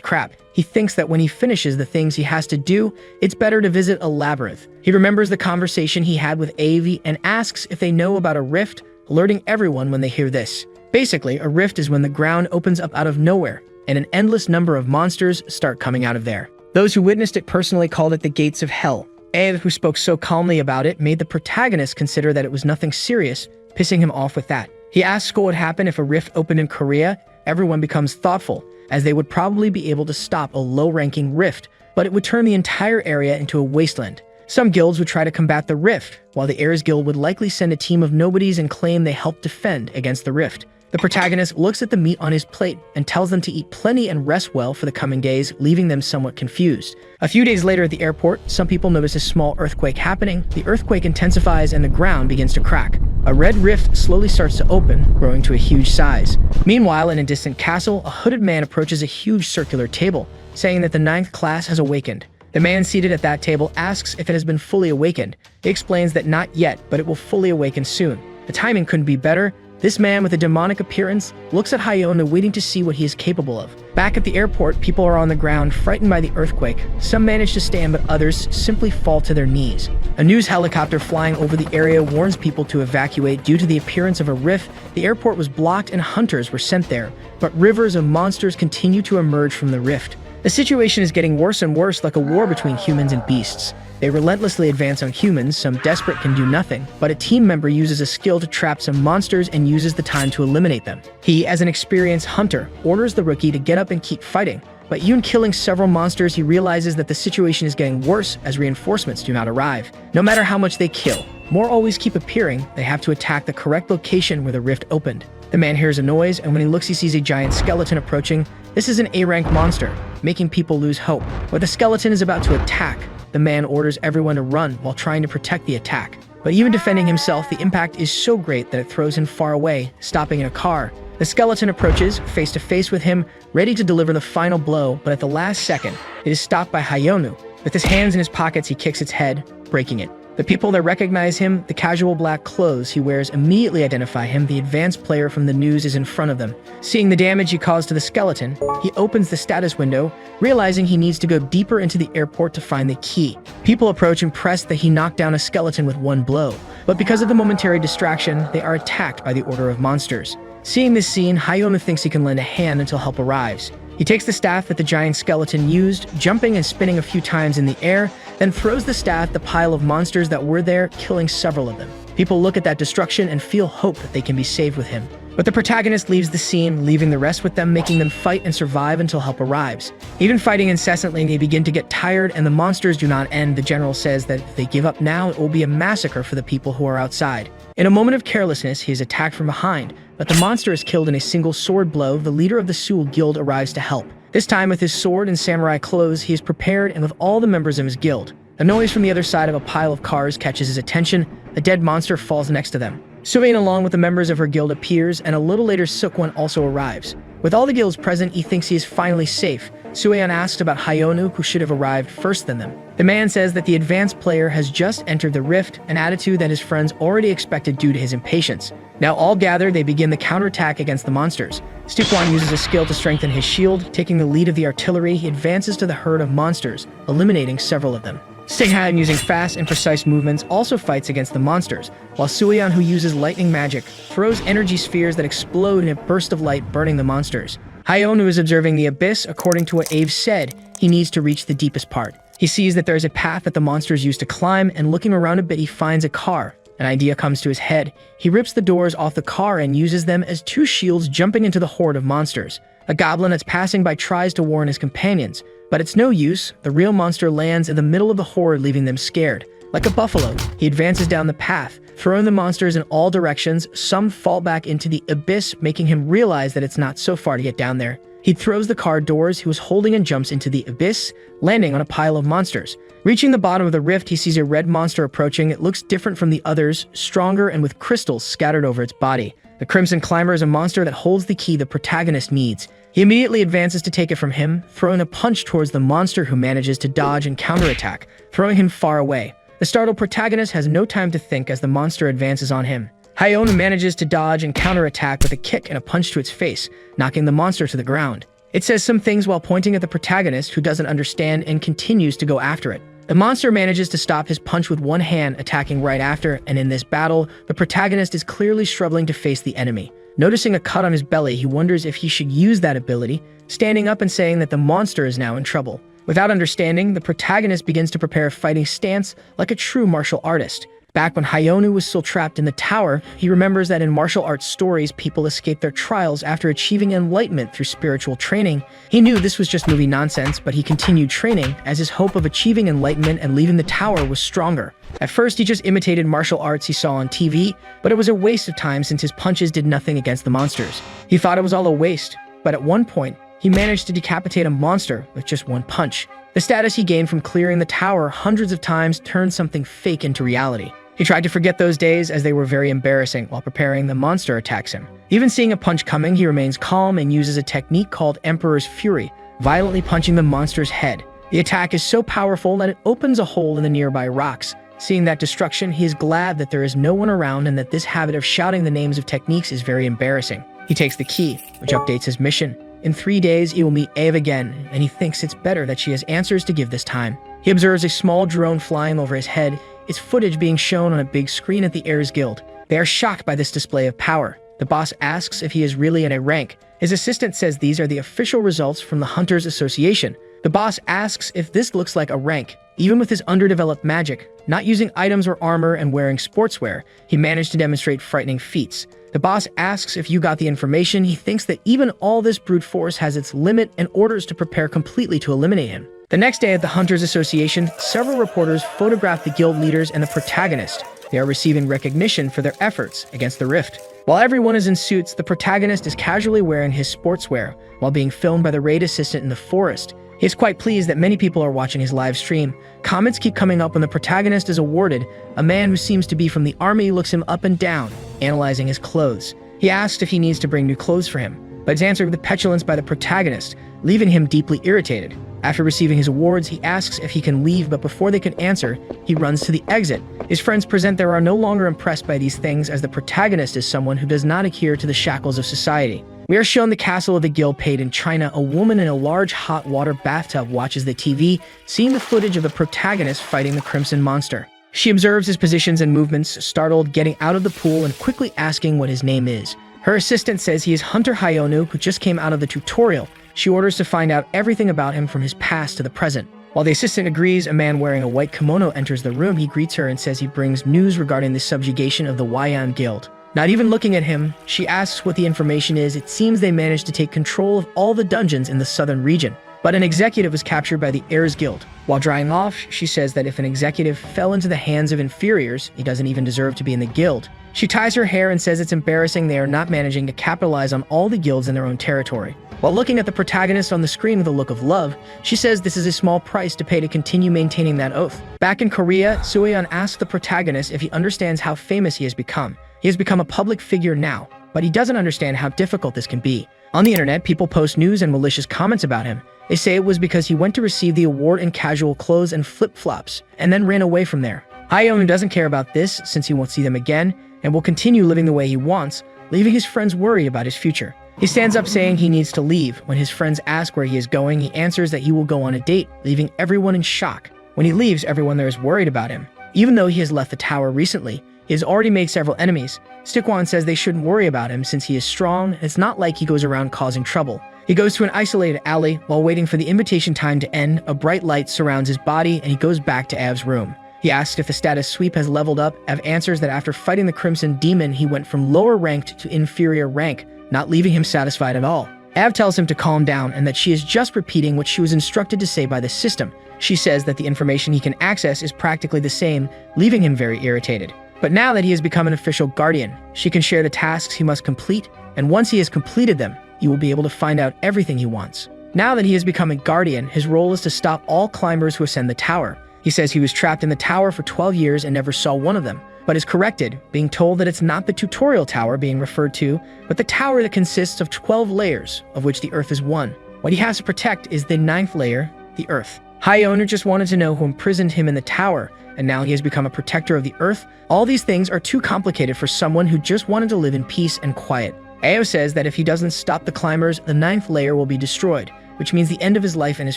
crap, he thinks that when he finishes the things he has to do, it's better to visit a labyrinth. He remembers the conversation he had with Avi and asks if they know about a rift, alerting everyone when they hear this. Basically, a rift is when the ground opens up out of nowhere, and an endless number of monsters start coming out of there. Those who witnessed it personally called it the gates of hell. Avi, who spoke so calmly about it, made the protagonist consider that it was nothing serious, pissing him off with that. He asks what would happen if a rift opened in Korea. Everyone becomes thoughtful, as they would probably be able to stop a low-ranking rift, but it would turn the entire area into a wasteland. Some guilds would try to combat the rift, while the Heirs Guild would likely send a team of nobodies and claim they helped defend against the rift. The protagonist looks at the meat on his plate and tells them to eat plenty and rest well for the coming days, leaving them somewhat confused. A few days later at the airport, some people notice a small earthquake happening. The earthquake intensifies and the ground begins to crack. A red rift slowly starts to open, growing to a huge size. Meanwhile, in a distant castle, a hooded man approaches a huge circular table, saying that the 9th class has awakened. The man seated at that table asks if it has been fully awakened. He explains that not yet, but it will fully awaken soon. The timing couldn't be better. This man with a demonic appearance looks at Hayonu, waiting to see what he is capable of. Back at the airport, people are on the ground, frightened by the earthquake. Some manage to stand, but others simply fall to their knees. A news helicopter flying over the area warns people to evacuate due to the appearance of a rift. The airport was blocked and hunters were sent there, but rivers of monsters continue to emerge from the rift. The situation is getting worse and worse, like a war between humans and beasts. They relentlessly advance on humans. Some desperate can do nothing, but a team member uses a skill to trap some monsters and uses the time to eliminate them. He, as an experienced hunter, orders the rookie to get up and keep fighting, but even killing several monsters, he realizes that the situation is getting worse as reinforcements do not arrive. No matter how much they kill, more always keep appearing. They have to attack the correct location where the rift opened. The man hears a noise, and when he looks, he sees a giant skeleton approaching. This is an A-rank monster, making people lose hope. But the skeleton is about to attack. The man orders everyone to run while trying to protect the attack. But even defending himself, the impact is so great that it throws him far away, stopping in a car. The skeleton approaches, face to face with him, ready to deliver the final blow, but at the last second, it is stopped by Hayonu. With his hands in his pockets, he kicks its head, breaking it. The people that recognize him, the casual black clothes he wears, immediately identify him. The advanced player from the news is in front of them. Seeing the damage he caused to the skeleton, he opens the status window, realizing he needs to go deeper into the airport to find the key. People approach, impressed that he knocked down a skeleton with one blow, but because of the momentary distraction, they are attacked by the order of monsters. Seeing this scene, Hayonu thinks he can lend a hand until help arrives. He takes the staff that the giant skeleton used, jumping and spinning a few times in the air, then throws the staff at the pile of monsters that were there, killing several of them. People look at that destruction and feel hope that they can be saved with him. But the protagonist leaves the scene, leaving the rest with them, making them fight and survive until help arrives. Even fighting incessantly, they begin to get tired and the monsters do not end. The general says that if they give up now, it will be a massacre for the people who are outside. In a moment of carelessness, he is attacked from behind, but the monster is killed in a single sword blow. The leader of the Seoul Guild arrives to help. This time with his sword and samurai clothes, he is prepared and with all the members of his guild. A noise from the other side of a pile of cars catches his attention. A dead monster falls next to them. Suein, along with the members of her guild, appears, and a little later Sukwon also arrives. With all the guilds present, he thinks he is finally safe. Suein asks about Hayonu, who should have arrived first than them. The man says that the advanced player has just entered the rift, an attitude that his friends already expected due to his impatience. Now all gather, they begin the counterattack against the monsters. Sukwon uses a skill to strengthen his shield. Taking the lead of the artillery, he advances to the herd of monsters, eliminating several of them. Stinghan, using fast and precise movements, also fights against the monsters, while Sueon, who uses lightning magic, throws energy spheres that explode in a burst of light, burning the monsters. Hayonu is observing the abyss. According to what Abe said, he needs to reach the deepest part. He sees that there is a path that the monsters use to climb, and looking around a bit, he finds a car. An idea comes to his head. He rips the doors off the car and uses them as two shields, jumping into the horde of monsters. A goblin that's passing by tries to warn his companions, but it's no use. The real monster lands in the middle of the horde, leaving them scared. Like a buffalo, he advances down the path, throwing the monsters in all directions. Some fall back into the abyss, making him realize that it's not so far to get down there. He throws the car doors he was holding and jumps into the abyss, landing on a pile of monsters. Reaching the bottom of the rift, he sees a red monster approaching. It looks different from the others, stronger and with crystals scattered over its body. The Crimson Climber is a monster that holds the key the protagonist needs. He immediately advances to take it from him, throwing a punch towards the monster, who manages to dodge and counterattack, throwing him far away. The startled protagonist has no time to think as the monster advances on him. Hayonu manages to dodge and counterattack with a kick and a punch to its face, knocking the monster to the ground. It says some things while pointing at the protagonist, who doesn't understand and continues to go after it. The monster manages to stop his punch with one hand, attacking right after, and in this battle, the protagonist is clearly struggling to face the enemy. Noticing a cut on his belly, he wonders if he should use that ability, standing up and saying that the monster is now in trouble. Without understanding, the protagonist begins to prepare a fighting stance like a true martial artist. Back when Hayonu was still trapped in the tower, he remembers that in martial arts stories, people escape their trials after achieving enlightenment through spiritual training. He knew this was just movie nonsense, but he continued training as his hope of achieving enlightenment and leaving the tower was stronger. At first, he just imitated martial arts he saw on TV, but it was a waste of time since his punches did nothing against the monsters. He thought it was all a waste, but at one point, he managed to decapitate a monster with just one punch. The status he gained from clearing the tower hundreds of times turned something fake into reality. He tried to forget those days as they were very embarrassing. While preparing, the monster attacks him. Even seeing a punch coming, he remains calm and uses a technique called Emperor's Fury, violently punching the monster's head. The attack is so powerful that it opens a hole in the nearby rocks. Seeing that destruction, he is glad that there is no one around and that this habit of shouting the names of techniques is very embarrassing. He takes the key, which updates his mission. In 3 days, he will meet Eve again, and he thinks it's better that she has answers to give this time. He observes a small drone flying over his head, its footage being shown on a big screen at the Heirs Guild. They are shocked by this display of power. The boss asks if he is really at a rank. His assistant says these are the official results from the Hunters Association. The boss asks if this looks like a rank. Even with his underdeveloped magic, not using items or armor and wearing sportswear, he managed to demonstrate frightening feats. The boss asks if you got the information. He thinks that even all this brute force has its limit and orders to prepare completely to eliminate him. The next day at the Hunters Association, several reporters photograph the guild leaders and the protagonist. They are receiving recognition for their efforts against the rift. While everyone is in suits, the protagonist is casually wearing his sportswear while being filmed by the raid assistant in the forest. He is quite pleased that many people are watching his live stream. Comments keep coming up when the protagonist is awarded. A man who seems to be from the army looks him up and down, analyzing his clothes. He asks if he needs to bring new clothes for him, but is answered with petulance by the protagonist, leaving him deeply irritated. After receiving his awards, he asks if he can leave, but before they can answer, he runs to the exit. His friends present they are no longer impressed by these things, as the protagonist is someone who does not adhere to the shackles of society. We are shown the castle of the guild paid in China. A woman in a large hot water bathtub watches the TV, seeing the footage of the protagonist fighting the Crimson Monster. She observes his positions and movements, startled, getting out of the pool and quickly asking what his name is. Her assistant says he is Hunter Hayonu, who just came out of the tutorial. She orders to find out everything about him from his past to the present. While the assistant agrees, a man wearing a white kimono enters the room. He greets her and says he brings news regarding the subjugation of the Wayan Guild. Not even looking at him, she asks what the information is. It seems they managed to take control of all the dungeons in the southern region, but an executive was captured by the Heirs Guild. While drying off, she says that if an executive fell into the hands of inferiors, he doesn't even deserve to be in the guild. She ties her hair and says it's embarrassing they are not managing to capitalize on all the guilds in their own territory. While looking at the protagonist on the screen with a look of love, she says this is a small price to pay to continue maintaining that oath. Back in Korea, Sueon asks the protagonist if he understands how famous he has become. He has become a public figure now, but he doesn't understand how difficult this can be. On the internet, people post news and malicious comments about him. They say it was because he went to receive the award in casual clothes and flip-flops, and then ran away from there. Hayonu doesn't care about this since he won't see them again, and will continue living the way he wants, leaving his friends worried about his future. He stands up saying he needs to leave. When his friends ask where he is going, he answers that he will go on a date, leaving everyone in shock. When he leaves, everyone there is worried about him. Even though he has left the tower recently, he has already made several enemies. Stickwan says they shouldn't worry about him since he is strong, and it's not like he goes around causing trouble. He goes to an isolated alley. While waiting for the invitation time to end, a bright light surrounds his body and he goes back to Av's room. He asks if the status sweep has leveled up. Av answers that after fighting the Crimson Demon, he went from lower ranked to inferior rank, not leaving him satisfied at all. Av tells him to calm down and that she is just repeating what she was instructed to say by the system. She says that the information he can access is practically the same, leaving him very irritated. But now that he has become an official guardian, she can share the tasks he must complete, and once he has completed them, you will be able to find out everything he wants. Now that he has become a guardian, his role is to stop all climbers who ascend the tower. He says he was trapped in the tower for 12 years and never saw one of them, but is corrected, being told that it's not the tutorial tower being referred to, but the tower that consists of 12 layers, of which the Earth is one. What he has to protect is the 9th layer, the Earth. Hyonu just wanted to know who imprisoned him in the tower, and now he has become a protector of the Earth. All these things are too complicated for someone who just wanted to live in peace and quiet. Ao says that if he doesn't stop the climbers, the 9th layer will be destroyed, which means the end of his life and his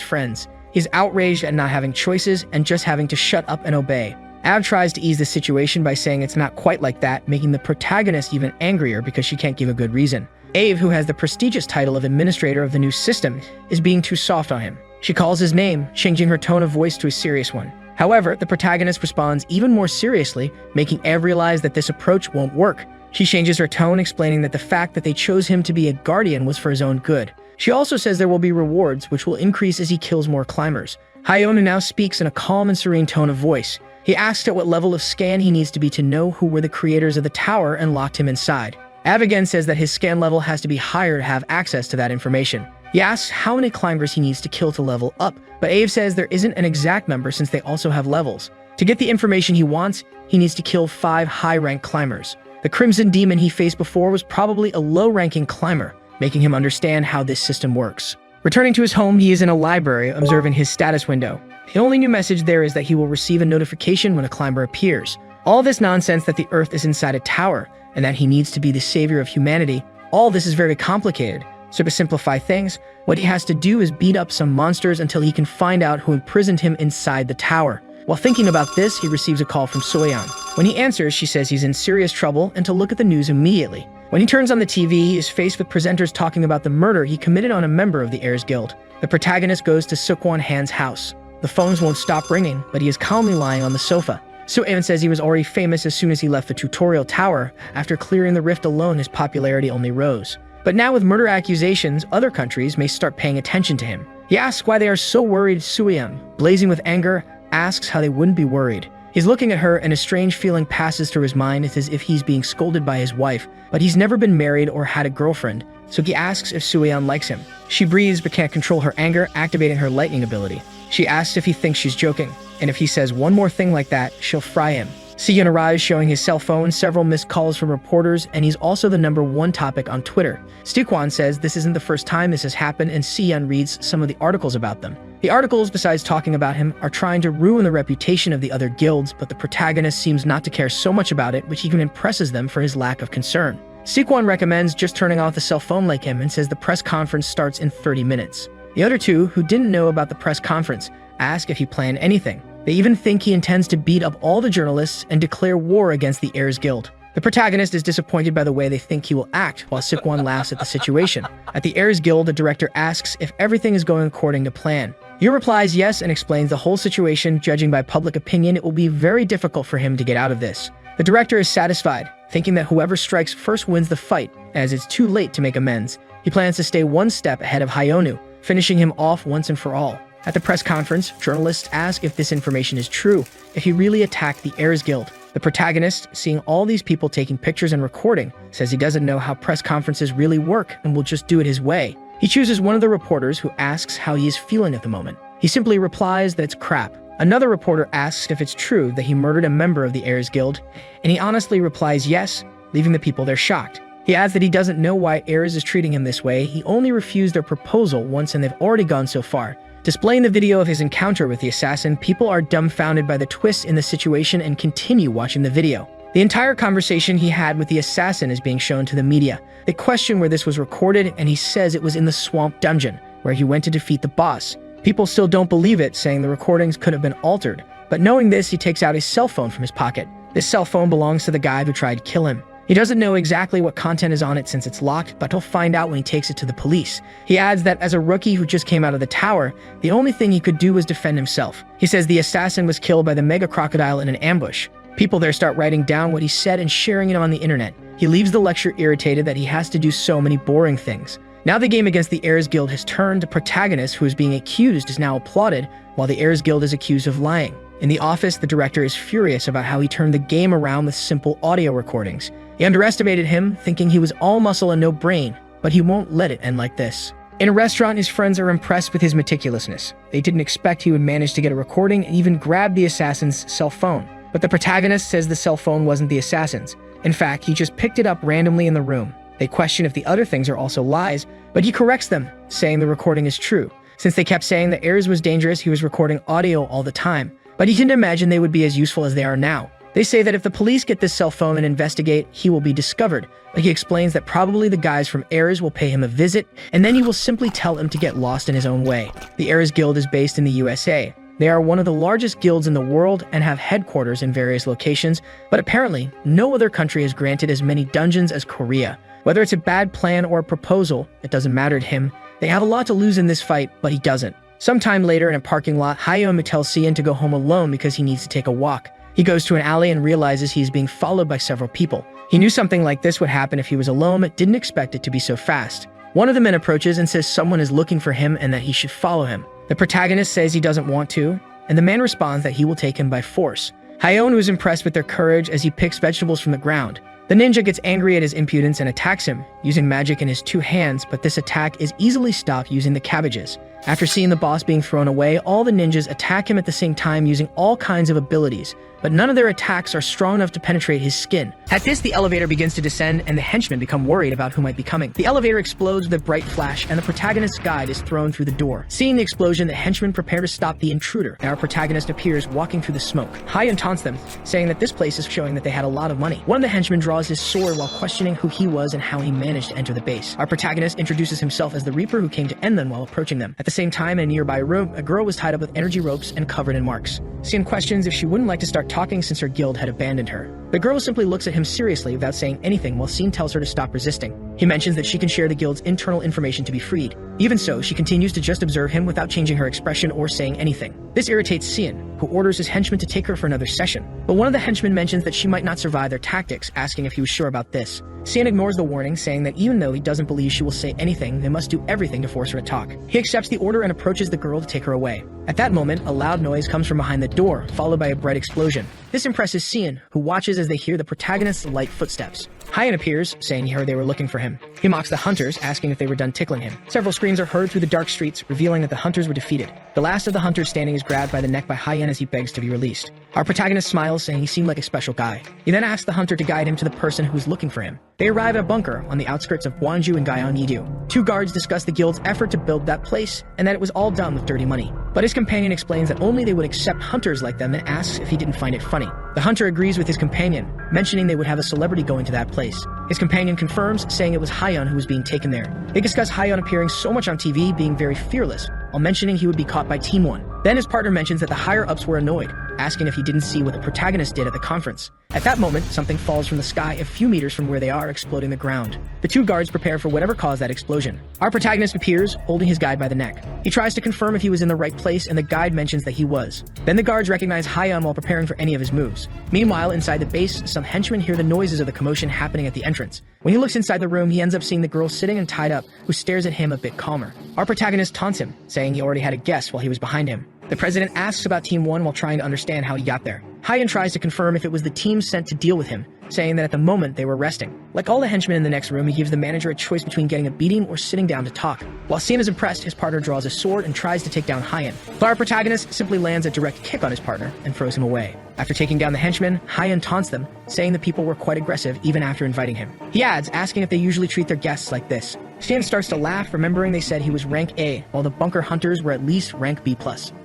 friends. He is outraged at not having choices and just having to shut up and obey. Av tries to ease the situation by saying it's not quite like that, making the protagonist even angrier because she can't give a good reason. Ave, who has the prestigious title of administrator of the new system, is being too soft on him. She calls his name, changing her tone of voice to a serious one. However, the protagonist responds even more seriously, making Ave realize that this approach won't work. She changes her tone, explaining that the fact that they chose him to be a guardian was for his own good. She also says there will be rewards, which will increase as he kills more climbers. Hyonu now speaks in a calm and serene tone of voice. He asks at what level of scan he needs to be to know who were the creators of the tower and locked him inside. Av again says that his scan level has to be higher to have access to that information. He asks how many climbers he needs to kill to level up, but Ave says there isn't an exact number since they also have levels. To get the information he wants, he needs to kill 5 high-rank climbers. The Crimson Demon he faced before was probably a low-ranking climber, making him understand how this system works. Returning to his home, he is in a library observing his status window. The only new message there is that he will receive a notification when a climber appears. All this nonsense that the Earth is inside a tower, and that he needs to be the savior of humanity, all this is very complicated. So to simplify things, what he has to do is beat up some monsters until he can find out who imprisoned him inside the tower. While thinking about this, he receives a call from Soyeon. When he answers, she says he's in serious trouble and to look at the news immediately. When he turns on the TV, he is faced with presenters talking about the murder he committed on a member of the Heirs Guild. The protagonist goes to Seokwon Han's house. The phones won't stop ringing, but he is calmly lying on the sofa. Soyeon says he was already famous as soon as he left the tutorial tower. After clearing the rift alone, his popularity only rose. But now with murder accusations, other countries may start paying attention to him. He asks why they are so worried. Soyeon, blazing with anger, asks how they wouldn't be worried. He's looking at her and a strange feeling passes through his mind. It's as if he's being scolded by his wife, but he's never been married or had a girlfriend, so he asks if Soyeon likes him. She breathes but can't control her anger, activating her lightning ability. She asks if he thinks she's joking, and if he says one more thing like that, she'll fry him. Seon arrives showing his cell phone, several missed calls from reporters, and he's also the #1 topic on Twitter. Stekwon says this isn't the first time this has happened, and Seon reads some of the articles about them. The articles, besides talking about him, are trying to ruin the reputation of the other guilds, but the protagonist seems not to care so much about it, which even impresses them for his lack of concern. Stekwon recommends just turning off the cell phone like him and says the press conference starts in 30 minutes. The other two, who didn't know about the press conference, ask if he planned anything. They even think he intends to beat up all the journalists and declare war against the Heirs Guild. The protagonist is disappointed by the way they think he will act, while Sekwon laughs at the situation. At the Heirs Guild, the director asks if everything is going according to plan. Yu replies yes and explains the whole situation. Judging by public opinion, it will be very difficult for him to get out of this. The director is satisfied, thinking that whoever strikes first wins the fight, as it's too late to make amends. He plans to stay one step ahead of Hyonu, finishing him off once and for all. At the press conference, journalists ask if this information is true, if he really attacked the Heirs Guild. The protagonist, seeing all these people taking pictures and recording, says he doesn't know how press conferences really work and will just do it his way. He chooses one of the reporters who asks how he is feeling at the moment. He simply replies that it's crap. Another reporter asks if it's true that he murdered a member of the Heirs Guild, and he honestly replies yes, leaving the people there shocked. He adds that he doesn't know why Heirs is treating him this way. He only refused their proposal once and they've already gone so far. Displaying the video of his encounter with the assassin, people are dumbfounded by the twist in the situation and continue watching the video. The entire conversation he had with the assassin is being shown to the media. They question where this was recorded, and he says it was in the swamp dungeon, where he went to defeat the boss. People still don't believe it, saying the recordings could have been altered. But knowing this, he takes out his cell phone from his pocket. This cell phone belongs to the guy who tried to kill him. He doesn't know exactly what content is on it since it's locked, but he'll find out when he takes it to the police. He adds that as a rookie who just came out of the tower, the only thing he could do was defend himself. He says the assassin was killed by the mega crocodile in an ambush. People there start writing down what he said and sharing it on the internet. He leaves the lecture irritated that he has to do so many boring things. Now the game against the Heirs Guild has turned. The protagonist, who is being accused, is now applauded, while the Heirs Guild is accused of lying. In the office, the director is furious about how he turned the game around with simple audio recordings. He underestimated him, thinking he was all muscle and no brain. but he won't let it end like this. In a restaurant, his friends are impressed with his meticulousness. They didn't expect he would manage to get a recording and even grab the assassin's cell phone. But the protagonist says the cell phone wasn't the assassin's. In fact, he just picked it up randomly in the room. They question if the other things are also lies, but he corrects them, saying the recording is true. Since they kept saying that Ayers was dangerous, he was recording audio all the time. But he didn't imagine they would be as useful as they are now. They say that if the police get this cell phone and investigate, he will be discovered. But he explains that probably the guys from Ayers will pay him a visit, and then he will simply tell him to get lost in his own way. The Ayers Guild is based in the USA. They are one of the largest guilds in the world and have headquarters in various locations, but apparently, no other country has granted as many dungeons as Korea. Whether it's a bad plan or a proposal, it doesn't matter to him. They have a lot to lose in this fight, but he doesn't. Sometime later in a parking lot, Hayeon tells Seon to go home alone because he needs to take a walk. He goes to an alley and realizes he's being followed by several people. He knew something like this would happen if he was alone, but didn't expect it to be so fast. One of the men approaches and says someone is looking for him and that he should follow him. The protagonist says he doesn't want to, and the man responds that he will take him by force. Hayeon was impressed with their courage as he picks vegetables from the ground. The ninja gets angry at his impudence and attacks him, using magic in his 2 hands, but this attack is easily stopped using the cabbages. After seeing the boss being thrown away, all the ninjas attack him at the same time using all kinds of abilities, but none of their attacks are strong enough to penetrate his skin. At this, the elevator begins to descend and the henchmen become worried about who might be coming. The elevator explodes with a bright flash and the protagonist's guide is thrown through the door. Seeing the explosion, the henchmen prepare to stop the intruder, and our protagonist appears walking through the smoke. Hayeon taunts them, saying that this place is showing that they had a lot of money. One of the henchmen draws his sword while questioning who he was and how he managed to enter the base. Our protagonist introduces himself as the Reaper who came to end them while approaching them. At the same time, in a nearby room, a girl was tied up with energy ropes and covered in marks. Seon questions if she wouldn't like to start talking since her guild had abandoned her. The girl simply looks at him seriously without saying anything while Seon tells her to stop resisting. He mentions that she can share the guild's internal information to be freed. Even so, she continues to just observe him without changing her expression or saying anything. This irritates Seon, who orders his henchmen to take her for another session. But one of the henchmen mentions that she might not survive their tactics, asking if he was sure about this. Seon ignores the warning, saying that even though he doesn't believe she will say anything, they must do everything to force her to talk. He accepts the order and approaches the girl to take her away. At that moment, a loud noise comes from behind the door, followed by a bright explosion. This impresses Seon, who watches as they hear the protagonist's light footsteps. Hayeon appears, saying he heard they were looking for him. He mocks the hunters, asking if they were done tickling him. Several screams are heard through the dark streets, revealing that the hunters were defeated. The last of the hunters standing is grabbed by the neck by Hayeon as he begs to be released. Our protagonist smiles, saying he seemed like a special guy. He then asks the hunter to guide him to the person who is looking for him. They arrive at a bunker on the outskirts of Gwonju and Gyeonggi-do. 2 guards discuss the guild's effort to build that place, and that it was all done with dirty money. But his companion explains that only they would accept hunters like them and asks if he didn't find it funny. The hunter agrees with his companion, mentioning they would have a celebrity go into that place. His companion confirms, saying it was Hayeon who was being taken there. They discuss Hayeon appearing so much on TV, being very fearless, while mentioning he would be caught by Team 1. Then his partner mentions that the higher-ups were annoyed, asking if he didn't see what the protagonist did at the conference. At that moment, something falls from the sky a few meters from where they are, exploding the ground. The 2 guards prepare for whatever caused that explosion. Our protagonist appears, holding his guide by the neck. He tries to confirm if he was in the right place, and the guide mentions that he was. Then the guards recognize Hayeon while preparing for any of his moves. Meanwhile, inside the base, some henchmen hear the noises of the commotion happening at the entrance. When he looks inside the room, he ends up seeing the girl sitting and tied up, who stares at him a bit calmer. Our protagonist taunts him, saying he already had a guess while he was behind him. The president asks about Team 1 while trying to understand how he got there. Hayeon tries to confirm if it was the team sent to deal with him, saying that at the moment they were resting. Like all the henchmen in the next room, he gives the manager a choice between getting a beating or sitting down to talk. While Seon is impressed, his partner draws a sword and tries to take down Hayeon. But our protagonist simply lands a direct kick on his partner and throws him away. After taking down the henchmen, Hayeon taunts them, saying the people were quite aggressive even after inviting him. He adds, asking if they usually treat their guests like this. Seon starts to laugh, remembering they said he was rank A, while the bunker hunters were at least rank B+.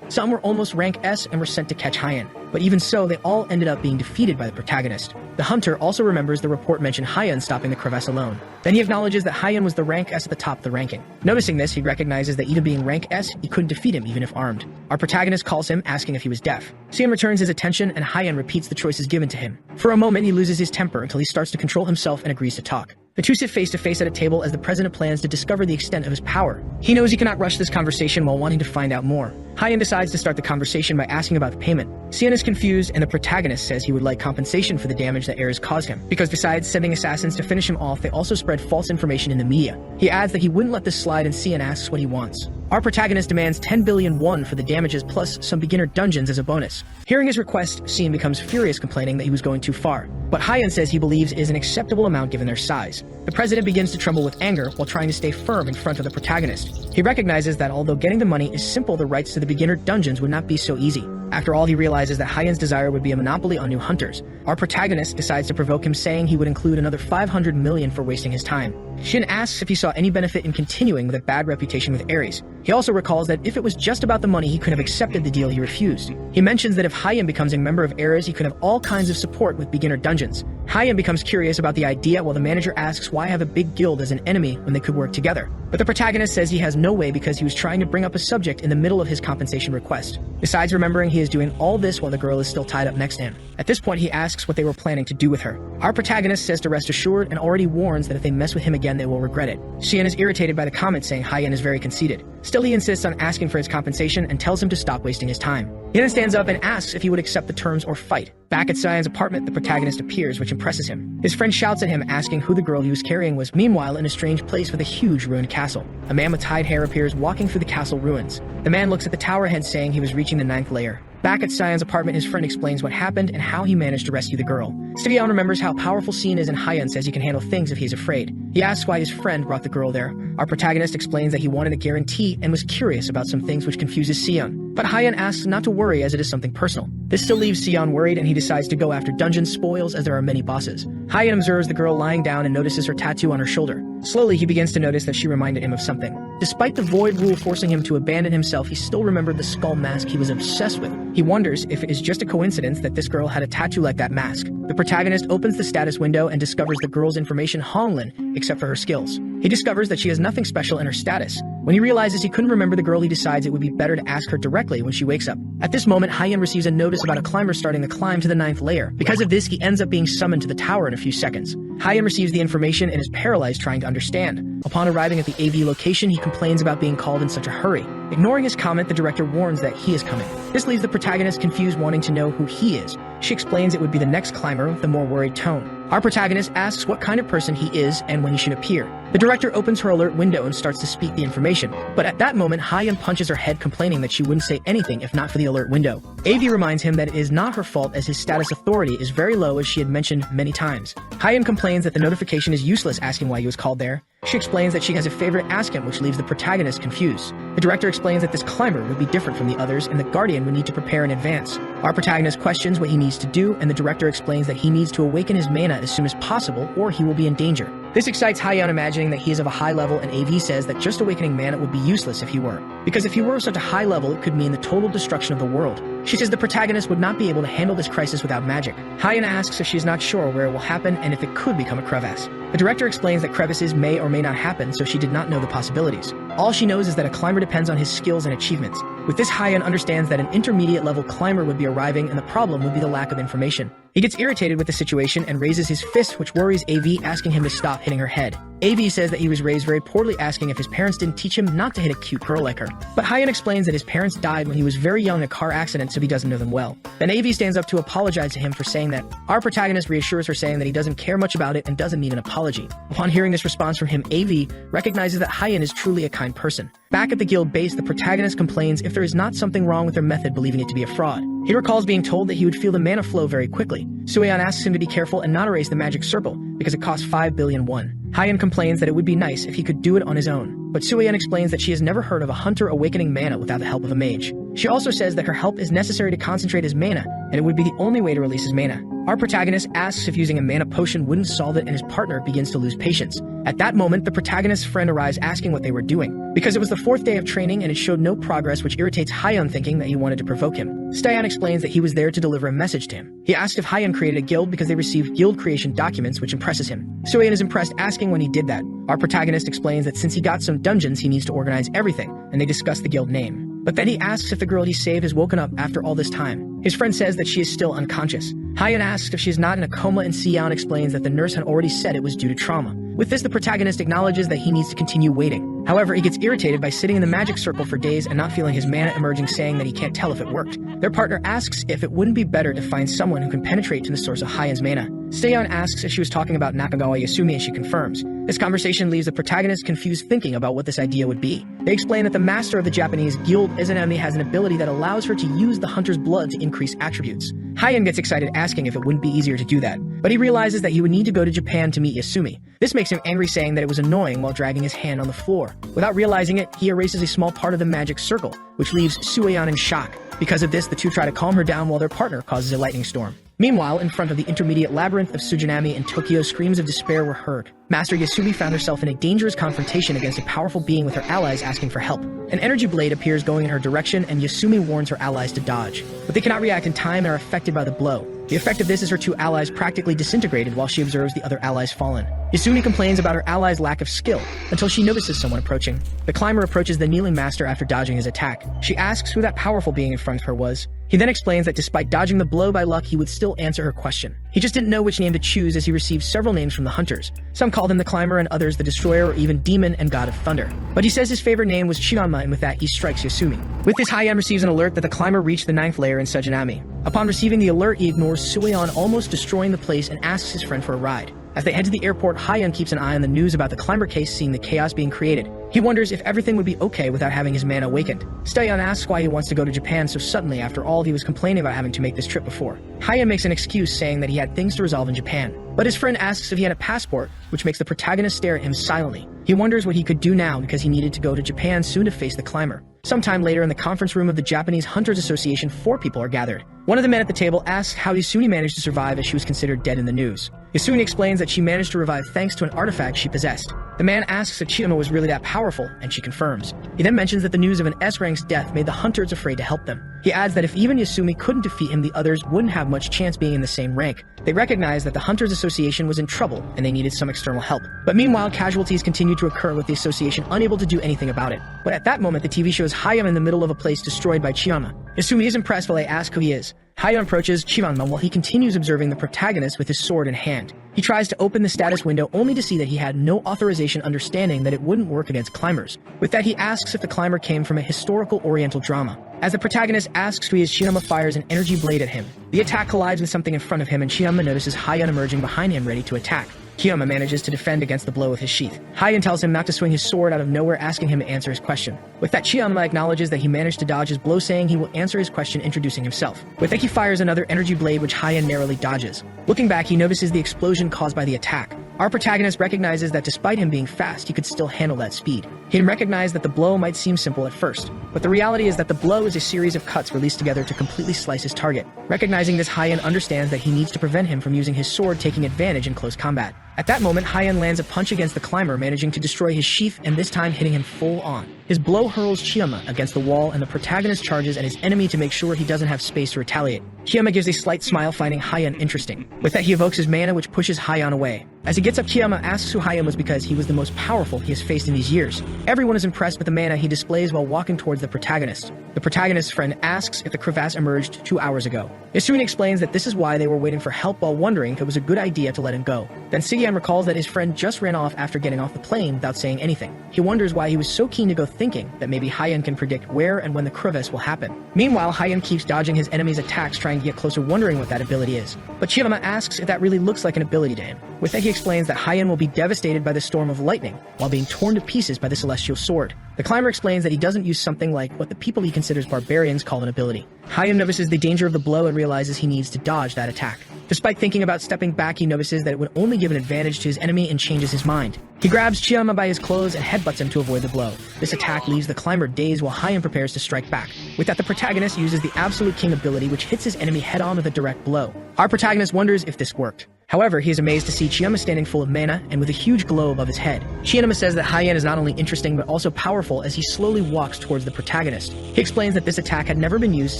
Some were almost rank S and were sent to catch Hayeon, but even so, they all ended up being defeated by the protagonist. The hunter also remembers the report mentioned Hayeon stopping the crevasse alone. Then he acknowledges that Hayeon was the rank S at the top of the ranking. Noticing this, he recognizes that even being rank S, he couldn't defeat him even if armed. Our protagonist calls him, asking if he was deaf. Seon returns his attention, and Hayeon repeats the choices given to him. For a moment, he loses his temper until he starts to control himself and agrees to talk. The 2 sit face to face at a table as the president plans to discover the extent of his power. He knows he cannot rush this conversation while wanting to find out more. Hayeon decides to start the conversation by asking about the payment. Seon is confused, and the protagonist says he would like compensation for the damage that Ayers caused him, because besides sending assassins to finish him off, they also spread false information in the media. He adds that he wouldn't let this slide, and Seon asks what he wants. Our protagonist demands 10 billion won for the damages plus some beginner dungeons as a bonus. Hearing his request, Seon becomes furious, complaining that he was going too far. But Hayeon says he believes it is an acceptable amount given their size. The president begins to tremble with anger while trying to stay firm in front of the protagonist. He recognizes that although getting the money is simple, the rights to the beginner dungeons would not be so easy. After all, he realizes that Hyen's desire would be a monopoly on new hunters. Our protagonist decides to provoke him, saying he would include another 500 million for wasting his time. Shin asks if he saw any benefit in continuing with a bad reputation with Ares. He also recalls that if it was just about the money, he could have accepted the deal he refused. He mentions that if Hyen becomes a member of Ares, he could have all kinds of support with beginner dungeons. Hyen becomes curious about the idea while the manager asks why have a big guild as an enemy when they could work together. But the protagonist says he has no way because he was trying to bring up a subject in the middle of his compensation request. Besides remembering he is doing all this while the girl is still tied up next to him. At this point, he asks what they were planning to do with her. Our protagonist says to rest assured and already warns that if they mess with him again, they will regret it. Xian is irritated by the comment, saying Hyen is very conceited. Still, he insists on asking for his compensation and tells him to stop wasting his time. He then stands up and asks if he would accept the terms or fight. Back at Xian's apartment, the protagonist appears, which impresses him. His friend shouts at him, asking who the girl he was carrying was. Meanwhile, in a strange place with a huge ruined castle, a man with tied hair appears walking through the castle ruins. The man looks at the tower head, saying he was reaching the 9th layer. Back at Xian's apartment, his friend explains what happened and how he managed to rescue the girl. Xian remembers how powerful Xian is, and Hyen says he can handle things if he's afraid. He asks why his friend brought the girl there. Our protagonist explains that he wanted a guarantee and was curious about some things, which confuses Xian. But Hyen asks not to worry as it is something personal. This still leaves Xian worried, and he decides to go after dungeon spoils as there are many bosses. Hyen observes the girl lying down and notices her tattoo on her shoulder. Slowly, he begins to notice that she reminded him of something. Despite the void rule forcing him to abandon himself, he still remembered the skull mask he was obsessed with. He wonders if it is just a coincidence that this girl had a tattoo like that mask. The protagonist opens the status window and discovers the girl's information Honglin, except for her skills. He discovers that she has nothing special in her status. When he realizes he couldn't remember the girl, he decides it would be better to ask her directly when she wakes up. At this moment, Hyen receives a notice about a climber starting the climb to the 9th layer. Because of this, he ends up being summoned to the tower in a few seconds. Hyen receives the information and is paralyzed trying to understand. Upon arriving at the AV location, he complains about being called in such a hurry. Ignoring his comment, the director warns that he is coming. This leaves the protagonist confused, wanting to know who he is. She explains it would be the next climber with a more worried tone. Our protagonist asks what kind of person he is and when he should appear. The director opens her alert window and starts to speak the information. But at that moment, Hyen punches her head, complaining that she wouldn't say anything if not for the alert window. AV reminds him that it is not her fault as his status authority is very low, as she had mentioned many times. Hyen complains that the notification is useless, asking why he was called there. She explains that she has a favorite ask him, which leaves the protagonist confused. The director explains that this climber would be different from the others and the guardian would need to prepare in advance. Our protagonist questions what he needs to do, and the director explains that he needs to awaken his mana as soon as possible or he will be in danger. This excites Hyen, imagining that he is of a high level, and AV says that just awakening mana would be useless if he were. Because if he were of such a high level, it could mean the total destruction of the world. She says the protagonist would not be able to handle this crisis without magic. Hyen asks if she is not sure where it will happen and if it could become a crevasse. The director explains that crevices may or may not happen, so she did not know the possibilities. All she knows is that a climber depends on his skills and achievements. With this, Hyen understands that an intermediate level climber would be arriving, and the problem would be the lack of information. He gets irritated with the situation and raises his fist, which worries AV, asking him to stop hitting her head. AV says that he was raised very poorly, asking if his parents didn't teach him not to hit a cute girl like her. But Hyen explains that his parents died when he was very young in a car accident, so he doesn't know them well. Then AV stands up to apologize to him for saying that. Our protagonist reassures her, saying that he doesn't care much about it and doesn't need an apology. Upon hearing this response from him, AV recognizes that Hyen is truly a kind person. Back at the guild base, the protagonist complains if there is not something wrong with their method, believing it to be a fraud. He recalls being told that he would feel the mana flow very quickly. Sueon asks him to be careful and not erase the magic circle, because it costs 5 billion won. Hyen complains that it would be nice if he could do it on his own, but Sueon explains that she has never heard of a hunter awakening mana without the help of a mage. She also says that her help is necessary to concentrate his mana, and it would be the only way to release his mana. Our protagonist asks if using a mana potion wouldn't solve it, and his partner begins to lose patience. At that moment, the protagonist's friend arrives, asking what they were doing, because it was the 4th day of training and it showed no progress, which irritates Hyen, thinking that he wanted to provoke him. Styan explains that he was there to deliver a message to him. He asks if Hyen created a guild because they received guild creation documents, which impresses him. Sueon is impressed, asking when he did that. Our protagonist explains that since he got some dungeons, he needs to organize everything, and they discuss the guild name. But then he asks if the girl he saved has woken up after all this time. His friend says that she is still unconscious. Hyen asks if she is not in a coma, and Xian explains that the nurse had already said it was due to trauma. With this, the protagonist acknowledges that he needs to continue waiting. However, he gets irritated by sitting in the magic circle for days and not feeling his mana emerging, saying that he can't tell if it worked. Their partner asks if it wouldn't be better to find someone who can penetrate to the source of Hyen's mana. Seon asks if she was talking about Nakagawa Yasumi, and she confirms. This conversation leaves the protagonist confused, thinking about what this idea would be. They explain that the master of the Japanese guild Izanami has an ability that allows her to use the hunter's blood to increase attributes. Hyen gets excited, asking if it wouldn't be easier to do that. but he realizes that he would need to go to Japan to meet Yasumi. This makes him angry, saying that it was annoying while dragging his hand on the floor. Without realizing it, he erases a small part of the magic circle, which leaves Sueon in shock. Because of this, the two try to calm her down while their partner causes a lightning storm. Meanwhile, in front of the intermediate labyrinth of Sujinami in Tokyo, screams of despair were heard. Master Yasumi found herself in a dangerous confrontation against a powerful being with her allies asking for help. An energy blade appears going in her direction, and Yasumi warns her allies to dodge. But they cannot react in time and are affected by the blow. The effect of this is her two allies practically disintegrated while she observes the other allies fallen. Yasumi complains about her allies' lack of skill until she notices someone approaching. The climber approaches the kneeling master after dodging his attack. She asks who that powerful being in front of her was. He then explains that despite dodging the blow by luck, he would still answer her question. He just didn't know which name to choose, as he received several names from the hunters. Some called him the Climber and others the Destroyer, or even Demon and God of Thunder. But he says his favorite name was Chiyama, and with that he strikes Yasumi. With this, Haiyan receives an alert that the Climber reached the 9th layer in Sujinami. Upon receiving the alert, he ignores Sueon, almost destroying the place, and asks his friend for a ride. As they head to the airport, Haiyan keeps an eye on the news about the Climber case, seeing the chaos being created. He wonders if everything would be okay without having his mana awakened. Sueon asks why he wants to go to Japan so suddenly after all he was complaining about having to make this trip before. Haiyan makes an excuse, saying that he had things to resolve in Japan. But his friend asks if he had a passport, which makes the protagonist stare at him silently. He wonders what he could do now because he needed to go to Japan soon to face the Climber. Sometime later, in the conference room of the Japanese Hunters Association, 4 people are gathered. One of the men at the table asks how Yasumi managed to survive, as she was considered dead in the news. Yasumi explains that she managed to revive thanks to an artifact she possessed. The man asks if Chiyama was really that powerful, and she confirms. He then mentions that the news of an S-Rank's death made the hunters afraid to help them. He adds that if even Yasumi couldn't defeat him, the others wouldn't have much chance being in the same rank. They recognize that the Hunters Association was in trouble, and they needed some external help. But meanwhile, casualties continued to occur, with the association unable to do anything about it. But at that moment, the TV shows Hayama in the middle of a place destroyed by Chiyama. Yasumi is impressed while they ask who he is. Hayama approaches Chiyama while he continues observing the protagonist with his sword in hand. He tries to open the status window only to see that he had no authorization, understanding that it wouldn't work against climbers. With that, he asks if the climber came from a historical oriental drama. As the protagonist asks who he is, Chiyama fires an energy blade at him. The attack collides with something in front of him, and Chiyama notices Hayama emerging behind him, ready to attack. Chiyama manages to defend against the blow with his sheath. Hayama tells him not to swing his sword out of nowhere, asking him to answer his question. With that, Chiyama acknowledges that he managed to dodge his blow, saying he will answer his question, introducing himself. With that, he fires another energy blade, which Hayama narrowly dodges. Looking back, he notices the explosion caused by the attack. Our protagonist recognizes that despite him being fast, he could still handle that speed. He recognized that the blow might seem simple at first, but the reality is that the blow is a series of cuts released together to completely slice his target. Recognizing this, Hayama understands that he needs to prevent him from using his sword, taking advantage in close combat. At that moment, Hayama lands a punch against the climber, managing to destroy his sheath, and this time hitting him full on. His blow hurls Chiyama against the wall, and the protagonist charges at his enemy to make sure he doesn't have space to retaliate. Chiyama gives a slight smile, finding Hayama interesting. With that, he evokes his mana, which pushes Hayama away. As he gets up, Chiyama asks who Hayama was, because he was the most powerful he has faced in these years. Everyone is impressed with the mana he displays while walking towards the protagonist. The protagonist's friend asks if the crevasse emerged 2 hours ago. Yasumi explains that this is why they were waiting for help, while wondering if it was a good idea to let him go. Then Sigyan recalls that his friend just ran off after getting off the plane without saying anything. He wonders why he was so keen to go, thinking that maybe Hayama can predict where and when the crevasse will happen. Meanwhile, Hayama keeps dodging his enemy's attacks, trying to get closer, wondering what that ability is. But Chiyama asks if that really looks like an ability to him. With that, he explains that Hayama will be devastated by the storm of lightning, while being torn to pieces by the celestial sword. The climber explains that he doesn't use something like what the people he considers barbarians call an ability. Hayama notices the danger of the blow and realizes he needs to dodge that attack. Despite thinking about stepping back, he notices that it would only give an advantage to his enemy and changes his mind. He grabs Chiyama by his clothes and headbutts him to avoid the blow. This attack leaves the climber dazed while Hayama prepares to strike back. With that, the protagonist uses the Absolute King ability, which hits his enemy head-on with a direct blow. Our protagonist wonders if this worked. However, he is amazed to see Chiyama standing full of mana and with a huge glow above his head. Chiyama says that Hayama is not only interesting but also powerful, as he slowly walks towards the protagonist. He explains that this attack had never been used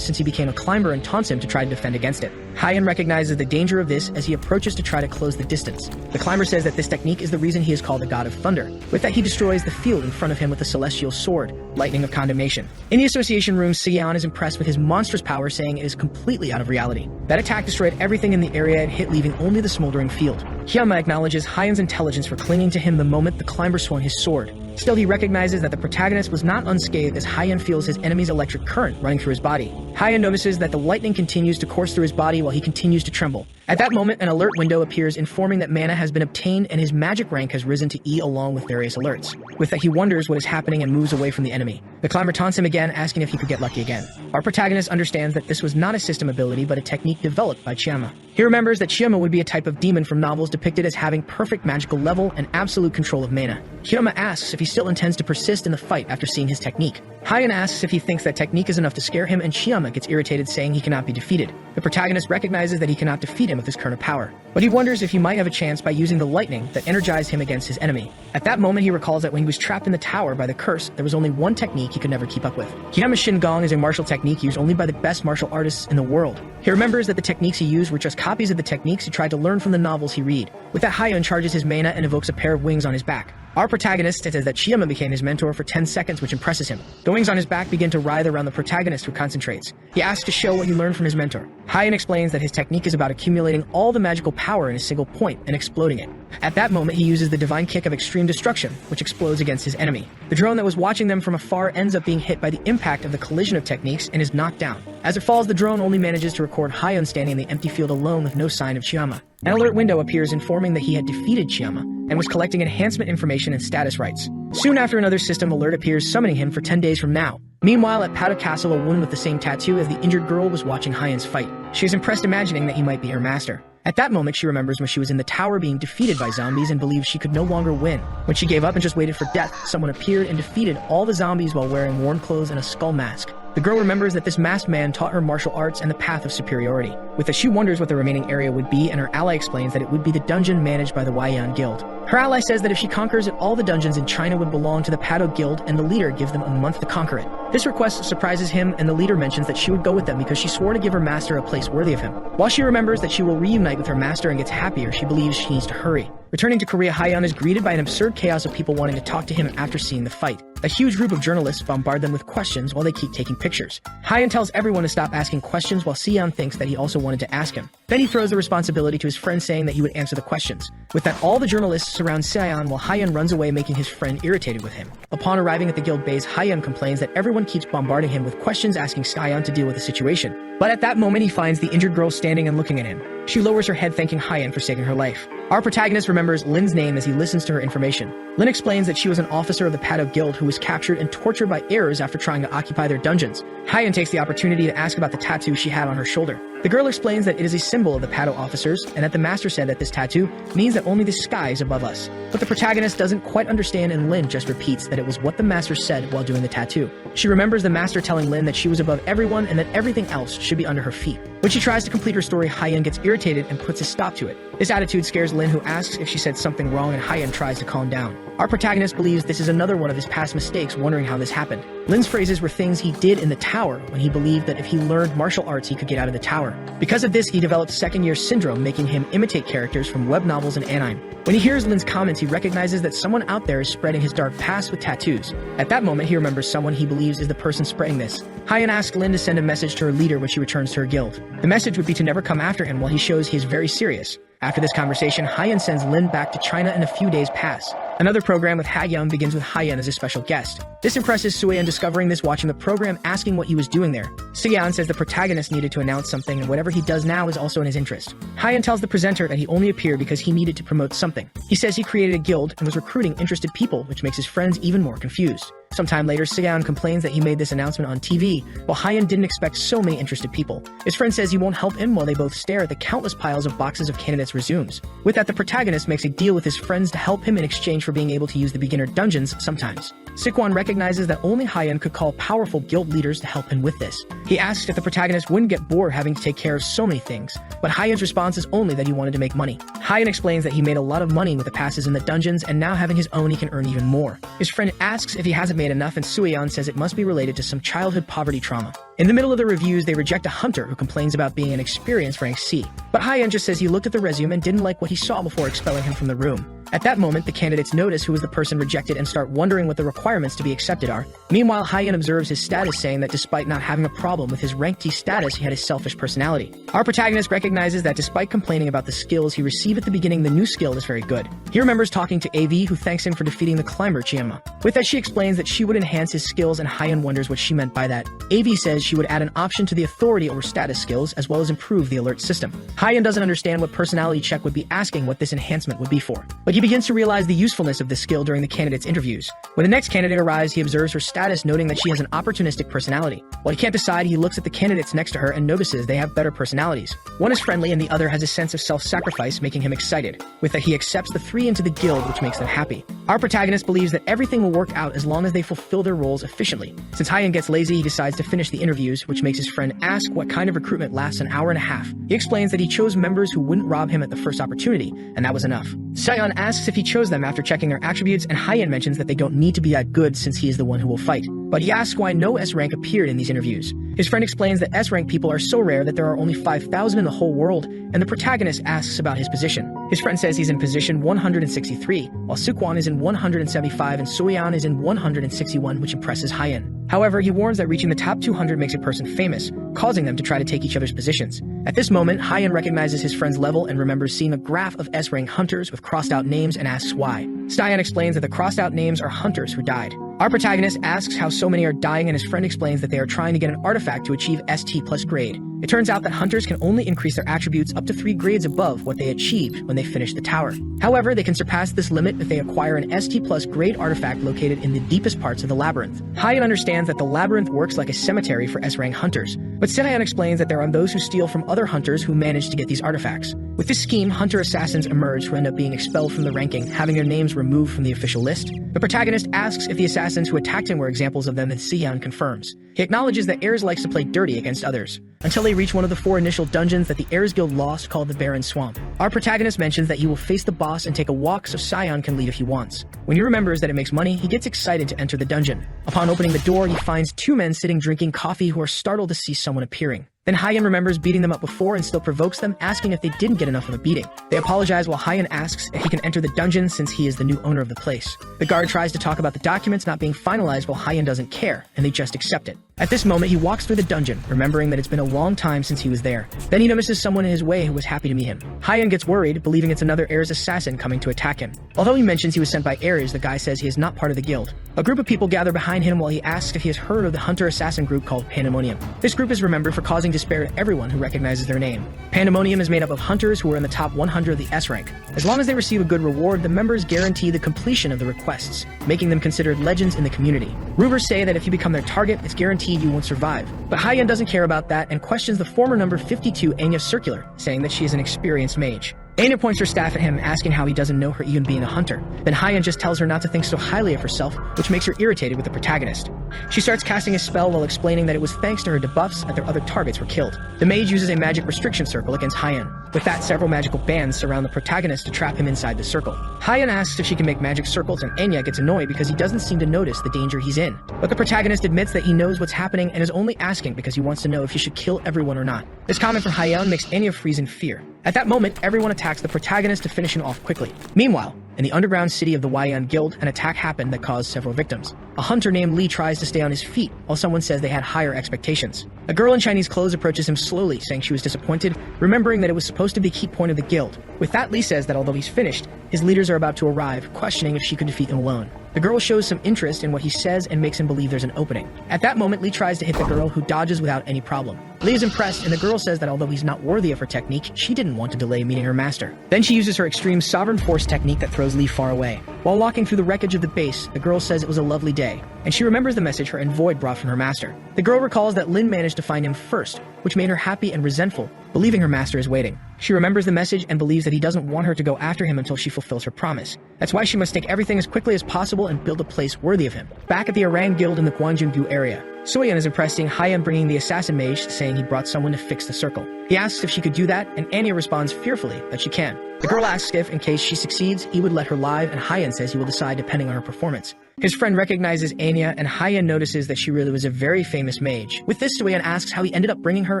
since he became a climber and taunts him to try to defend against it. Hayama recognizes the danger of this as he approaches to try to close the distance. The climber says that this technique is the reason he is called the God of Thunder. With that, he destroys the field in front of him with a celestial sword, Lightning of Condemnation. In the association room, Sigyan is impressed with his monstrous power, saying it is completely out of reality. That attack destroyed everything in the area it hit, leaving only the smoldering field. Chiyama acknowledges Hayama's intelligence for clinging to him the moment the climber swung his sword. Still, he recognizes that the protagonist was not unscathed, as Hayama feels his enemy's electric current running through his body. Haya notices that the lightning continues to course through his body while he continues to tremble. At that moment, an alert window appears informing that mana has been obtained and his magic rank has risen to E along with various alerts. With that, he wonders what is happening and moves away from the enemy. The climber taunts him again, asking if he could get lucky again. Our protagonist understands that this was not a system ability but a technique developed by Chiyama. He remembers that Chiyama would be a type of demon from novels depicted as having perfect magical level and absolute control of mana. Chiyama asks if he still intends to persist in the fight after seeing his technique. Hyan asks if he thinks that technique is enough to scare him, and Chiyama gets irritated, saying he cannot be defeated. The protagonist recognizes that he cannot defeat him with his current power, but he wonders if he might have a chance by using the lightning that energized him against his enemy. At that moment, he recalls that when he was trapped in the tower by the curse, there was only one technique he could never keep up with. Kiyama Shingong is a martial technique used only by the best martial artists in the world. He remembers that the techniques he used were just copies of the techniques he tried to learn from the novels he read. With that, Hyan charges his mana and evokes a pair of wings on his back. Our protagonist says that Chiyama became his mentor for 10 seconds, which impresses him. The wings on his back begin to writhe around the protagonist, who concentrates. He asks to show what he learned from his mentor. Hyan explains that his technique is about accumulating all the magical power in a single point and exploding it. At that moment, he uses the divine kick of extreme destruction, which explodes against his enemy. The drone that was watching them from afar ends up being hit by the impact of the collision of techniques and is knocked down. As it falls, the drone only manages to record Hyan standing in the empty field alone with no sign of Chiyama. An alert window appears informing that he had defeated Chiyama and was collecting enhancement information and status rights. Soon after, another system alert appears summoning him for 10 days from now. Meanwhile, at Powder Castle, a woman with the same tattoo as the injured girl was watching Hyan's fight. She is impressed, imagining that he might be her master. At that moment, she remembers when she was in the tower being defeated by zombies and believes she could no longer win. When she gave up and just waited for death, someone appeared and defeated all the zombies while wearing worn clothes and a skull mask. The girl remembers that this masked man taught her martial arts and the path of superiority. With that, she wonders what the remaining area would be, and her ally explains that it would be the dungeon managed by the Waiyan Guild. Her ally says that if she conquers it, all the dungeons in China would belong to the Pado Guild, and the leader gives them a month to conquer it. This request surprises him, and the leader mentions that she would go with them because she swore to give her master a place worthy of him. While she remembers that she will reunite with her master and gets happier, she believes she needs to hurry. Returning to Korea, Hyan is greeted by an absurd chaos of people wanting to talk to him after seeing the fight. A huge group of journalists bombard them with questions while they keep taking pictures. Hyan tells everyone to stop asking questions, while Seon thinks that he also wanted to ask him. Then he throws the responsibility to his friend, saying that he would answer the questions. With that, all the journalists surround Seon while Hyan runs away, making his friend irritated with him. Upon arriving at the guild base, Hyan complains that everyone keeps bombarding him with questions, asking Seon to deal with the situation. But at that moment, he finds the injured girl standing and looking at him. She lowers her head, thanking Hyan for saving her life. Our protagonist remembers Lin's name as he listens to her information. Lin explains that she was an officer of the Pado Guild who was captured and tortured by errors after trying to occupy their dungeons. Hyan takes the opportunity to ask about the tattoo she had on her shoulder. The girl explains that it is a symbol of the Pado officers, and that the master said that this tattoo means that only the sky is above us. But the protagonist doesn't quite understand, and Lin just repeats that it was what the master said while doing the tattoo. She remembers the master telling Lin that she was above everyone and that everything else should be under her feet. When she tries to complete her story, Hyan gets irritated and puts a stop to it. This attitude scares Lin, who asks if she said something wrong, and Hyan tries to calm down. Our protagonist believes this is another one of his past mistakes, wondering how this happened. Lin's phrases were things he did in the tower when he believed that if he learned martial arts he could get out of the tower. Because of this, he developed second-year syndrome, making him imitate characters from web novels and anime. When he hears Lin's comments, he recognizes that someone out there is spreading his dark past with tattoos. At that moment, he remembers someone he believes is the person spreading this. Hyan asks Lin to send a message to her leader when she returns to her guild. The message would be to never come after him, while he shows he is very serious. After this conversation, Hyan sends Lin back to China, and a few days pass. Another program with Hagyang begins with Hyan as a special guest. This impresses Sueon, discovering this watching the program, asking what he was doing there. Seon says the protagonist needed to announce something, and whatever he does now is also in his interest. Hyan tells the presenter that he only appeared because he needed to promote something. He says he created a guild and was recruiting interested people, which makes his friends even more confused. Sometime later, Seon complains that he made this announcement on TV, while Hyan didn't expect so many interested people. His friend says he won't help him, while they both stare at the countless piles of boxes of candidates' resumes. With that, the protagonist makes a deal with his friends to help him in exchange for being able to use the beginner dungeons sometimes. Sikwon recognizes that only Hyan could call powerful guild leaders to help him with this. He asks if the protagonist wouldn't get bored having to take care of so many things, but Hyan's response is only that he wanted to make money. Hyan explains that he made a lot of money with the passes in the dungeons, and now having his own he can earn even more. His friend asks if he hasn't made enough, and Sueon says it must be related to some childhood poverty trauma. In the middle of the reviews, they reject a hunter who complains about being an experienced rank C. But Hyan just says he looked at the resume and didn't like what he saw before expelling him from the room. At that moment, the candidates notice who is the person rejected and start wondering what the requirements to be accepted are. Meanwhile, Hyan observes his status, saying that despite not having a problem with his rank T status, he had a selfish personality. Our protagonist recognizes that despite complaining about the skills he received at the beginning, the new skill is very good. He remembers talking to AV, who thanks him for defeating the climber Chiyama. With that, she explains that she would enhance his skills, and Hyan wonders what she meant by that. AV says she would add an option to the authority over status skills as well as improve the alert system. Hyeon doesn't understand what personality check would be asking what this enhancement would be for, but he begins to realize the usefulness of this skill during the candidate's interviews. When the next candidate arrives, he observes her status, noting that she has an opportunistic personality. While he can't decide, he looks at the candidates next to her and notices they have better personalities. One is friendly and the other has a sense of self-sacrifice, making him excited. With that, he accepts the 3 into the guild, which makes them happy. Our protagonist believes that everything will work out as long as they fulfill their roles efficiently. Since Hyeon gets lazy, he decides to finish the interviews, which makes his friend ask what kind of recruitment lasts an hour and a half. He explains that he chose members who wouldn't rob him at the first opportunity, and that was enough. Seon asks if he chose them after checking their attributes, and Hyeon mentions that they don't need to be that good since he is the one who will fight. But he asks why no S-rank appeared in these interviews. His friend explains that S-rank people are so rare that there are only 5,000 in the whole world, and the protagonist asks about his position. His friend says he's in position 163, while Sukwon is in 175 and Soyeon is in 161, which impresses Hyeon. However, he warns that reaching the top 200 makes a person famous, causing them to try to take each other's positions. At this moment, Hyeon recognizes his friend's level and remembers seeing a graph of S-rank hunters with crossed-out names and asks why. Seon explains that the crossed-out names are hunters who died. Our protagonist asks how so many are dying, and his friend explains that they are trying to get an artifact to achieve ST+ grade. It turns out that hunters can only increase their attributes up to 3 grades above what they achieved when they finish the tower. However, they can surpass this limit if they acquire an ST+ grade artifact located in the deepest parts of the labyrinth. Hyeon understands that the labyrinth works like a cemetery for S-rank hunters, but Seon explains that there are those who steal from other hunters who manage to get these artifacts. With this scheme, hunter assassins emerge who end up being expelled from the ranking, having their names removed from the official list. The protagonist asks if the assassins who attacked him were examples of them, and Seon confirms. He acknowledges that Heirs likes to play dirty against others, until they reach one of the 4 initial dungeons that the Heirs Guild lost, called the Barren Swamp. Our protagonist mentions that he will face the boss and take a walk so Seon can leave if he wants. When he remembers that it makes money, he gets excited to enter the dungeon. Upon opening the door, he finds 2 men sitting drinking coffee who are startled to see someone appearing. Then Hyeon remembers beating them up before and still provokes them, asking if they didn't get enough of a beating. They apologize while Hyeon asks if he can enter the dungeon since he is the new owner of the place. The guard tries to talk about the documents not being finalized while Hyeon doesn't care, and they just accept it. At this moment, he walks through the dungeon, remembering that it's been a long time since he was there. Then he notices someone in his way who was happy to meet him. Hyeon gets worried, believing it's another Heirs assassin coming to attack him. Although he mentions he was sent by Heirs, the guy says he is not part of the guild. A group of people gather behind him while he asks if he has heard of the hunter-assassin group called Pandemonium. This group is remembered for causing despair to everyone who recognizes their name. Pandemonium is made up of hunters who are in the top 100 of the S-rank. As long as they receive a good reward, the members guarantee the completion of the requests, making them considered legends in the community. Rumors say that if you become their target, it's guaranteed you won't survive. But Hyeon doesn't care about that and questions the former number 52 Anya Circular, saying that she is an experienced mage. Anya points her staff at him, asking how he doesn't know her even being a hunter. Then Hyeon just tells her not to think so highly of herself, which makes her irritated with the protagonist. She starts casting a spell while explaining that it was thanks to her debuffs that their other targets were killed. The mage uses a magic restriction circle against Hyeon. With that, several magical bands surround the protagonist to trap him inside the circle. Hyeon asks if she can make magic circles, and Anya gets annoyed because he doesn't seem to notice the danger he's in. But the protagonist admits that he knows what's happening and is only asking because he wants to know if he should kill everyone or not. This comment from Hyeon makes Anya freeze in fear. At that moment, everyone attacks the protagonist to finish him off quickly. Meanwhile, in the underground city of the Waiyan Guild, an attack happened that caused several victims. A hunter named Lee tries to stay on his feet, while someone says they had higher expectations. A girl in Chinese clothes approaches him slowly, saying she was disappointed, remembering that it was supposed to be the key point of the guild. With that, Lee says that although he's finished, his leaders are about to arrive, questioning if she could defeat them alone. The girl shows some interest in what he says and makes him believe there's an opening. At that moment, Lee tries to hit the girl, who dodges without any problem. Lee is impressed, and the girl says that although he's not worthy of her technique, she didn't want to delay meeting her master. Then she uses her extreme sovereign force technique that throws Lee far away. While walking through the wreckage of the base, the girl says it was a lovely day, and she remembers the message her envoy brought from her master. The girl recalls that Lin managed to find him first, which made her happy and resentful, believing her master is waiting. She remembers the message and believes that he doesn't want her to go after him until she fulfills her promise. That's why she must take everything as quickly as possible and build a place worthy of him. Back at the Orang Guild in the Gwangjung-gu area, Soyeon is impressed seeing Hyeon bringing the assassin mage, saying he brought someone to fix the circle. He asks if she could do that, and Anya responds fearfully that she can. The girl asks if, in case she succeeds, he would let her live, and Hyeon says he will decide depending on her performance. His friend recognizes Anya, and Hyeon notices that she really was a very famous mage. With this, Soyeon asks how he ended up bringing her,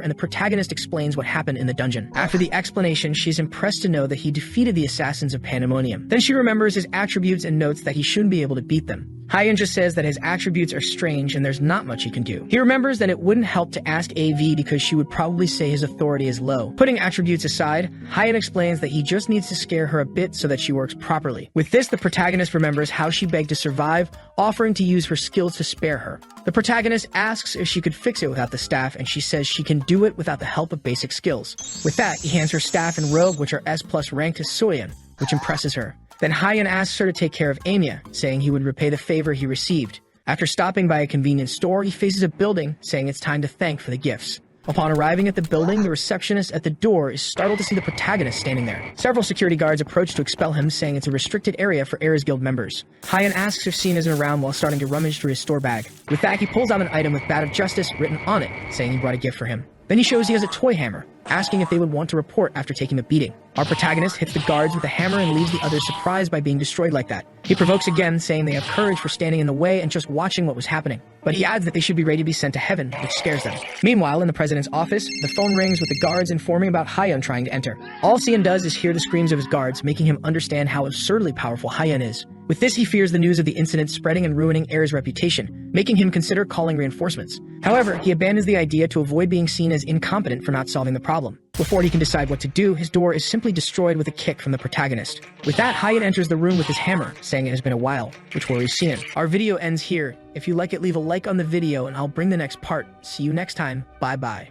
and the protagonist explains what happened in the dungeon. After the explanation, she's impressed to know that he defeated the assassins of Pandemonium. Then she remembers his attributes and notes that he shouldn't be able to beat them. Hyeon just says that his attributes are strange and there's not much he can do. He remembers that it wouldn't help to ask AV because she would probably say his authority is low. Putting attributes aside, Hyeon explains that he just needs to scare her a bit so that she works properly. With this, the protagonist remembers how she begged to survive arrive, offering to use her skills to spare her. The protagonist asks if she could fix it without the staff, and she says she can do it without the help of basic skills. With that, he hands her staff and robe, which are S+ ranked to Soyeon, which impresses her. Then Hyun asks her to take care of Anya, saying he would repay the favor he received. After stopping by a convenience store, he faces a building, saying it's time to thank for the gifts. Upon arriving at the building, the receptionist at the door is startled to see the protagonist standing there. Several security guards approach to expel him, saying it's a restricted area for Era's Guild members. Hyun asks if Seen isn't around while starting to rummage through his store bag. With that, he pulls out an item with Bat of Justice written on it, saying he brought a gift for him. Then he shows he has a toy hammer, asking if they would want to report after taking a beating. Our protagonist hits the guards with a hammer and leaves the others surprised by being destroyed like that. He provokes again, saying they have courage for standing in the way and just watching what was happening. But he adds that they should be ready to be sent to heaven, which scares them. Meanwhile, in the president's office, the phone rings with the guards informing about Hyun trying to enter. All Seen does is hear the screams of his guards, making him understand how absurdly powerful Hyun is. With this, he fears the news of the incident spreading and ruining Era's reputation, making him consider calling reinforcements. However, he abandons the idea to avoid being seen as incompetent for not solving the problem. Before he can decide what to do, his door is simply destroyed with a kick from the protagonist. With that, Hyun enters the room with his hammer, saying it has been a while, which worries Seen. Our video ends here. If you like it, leave a like on the video and I'll bring the next part. See you next time. Bye bye.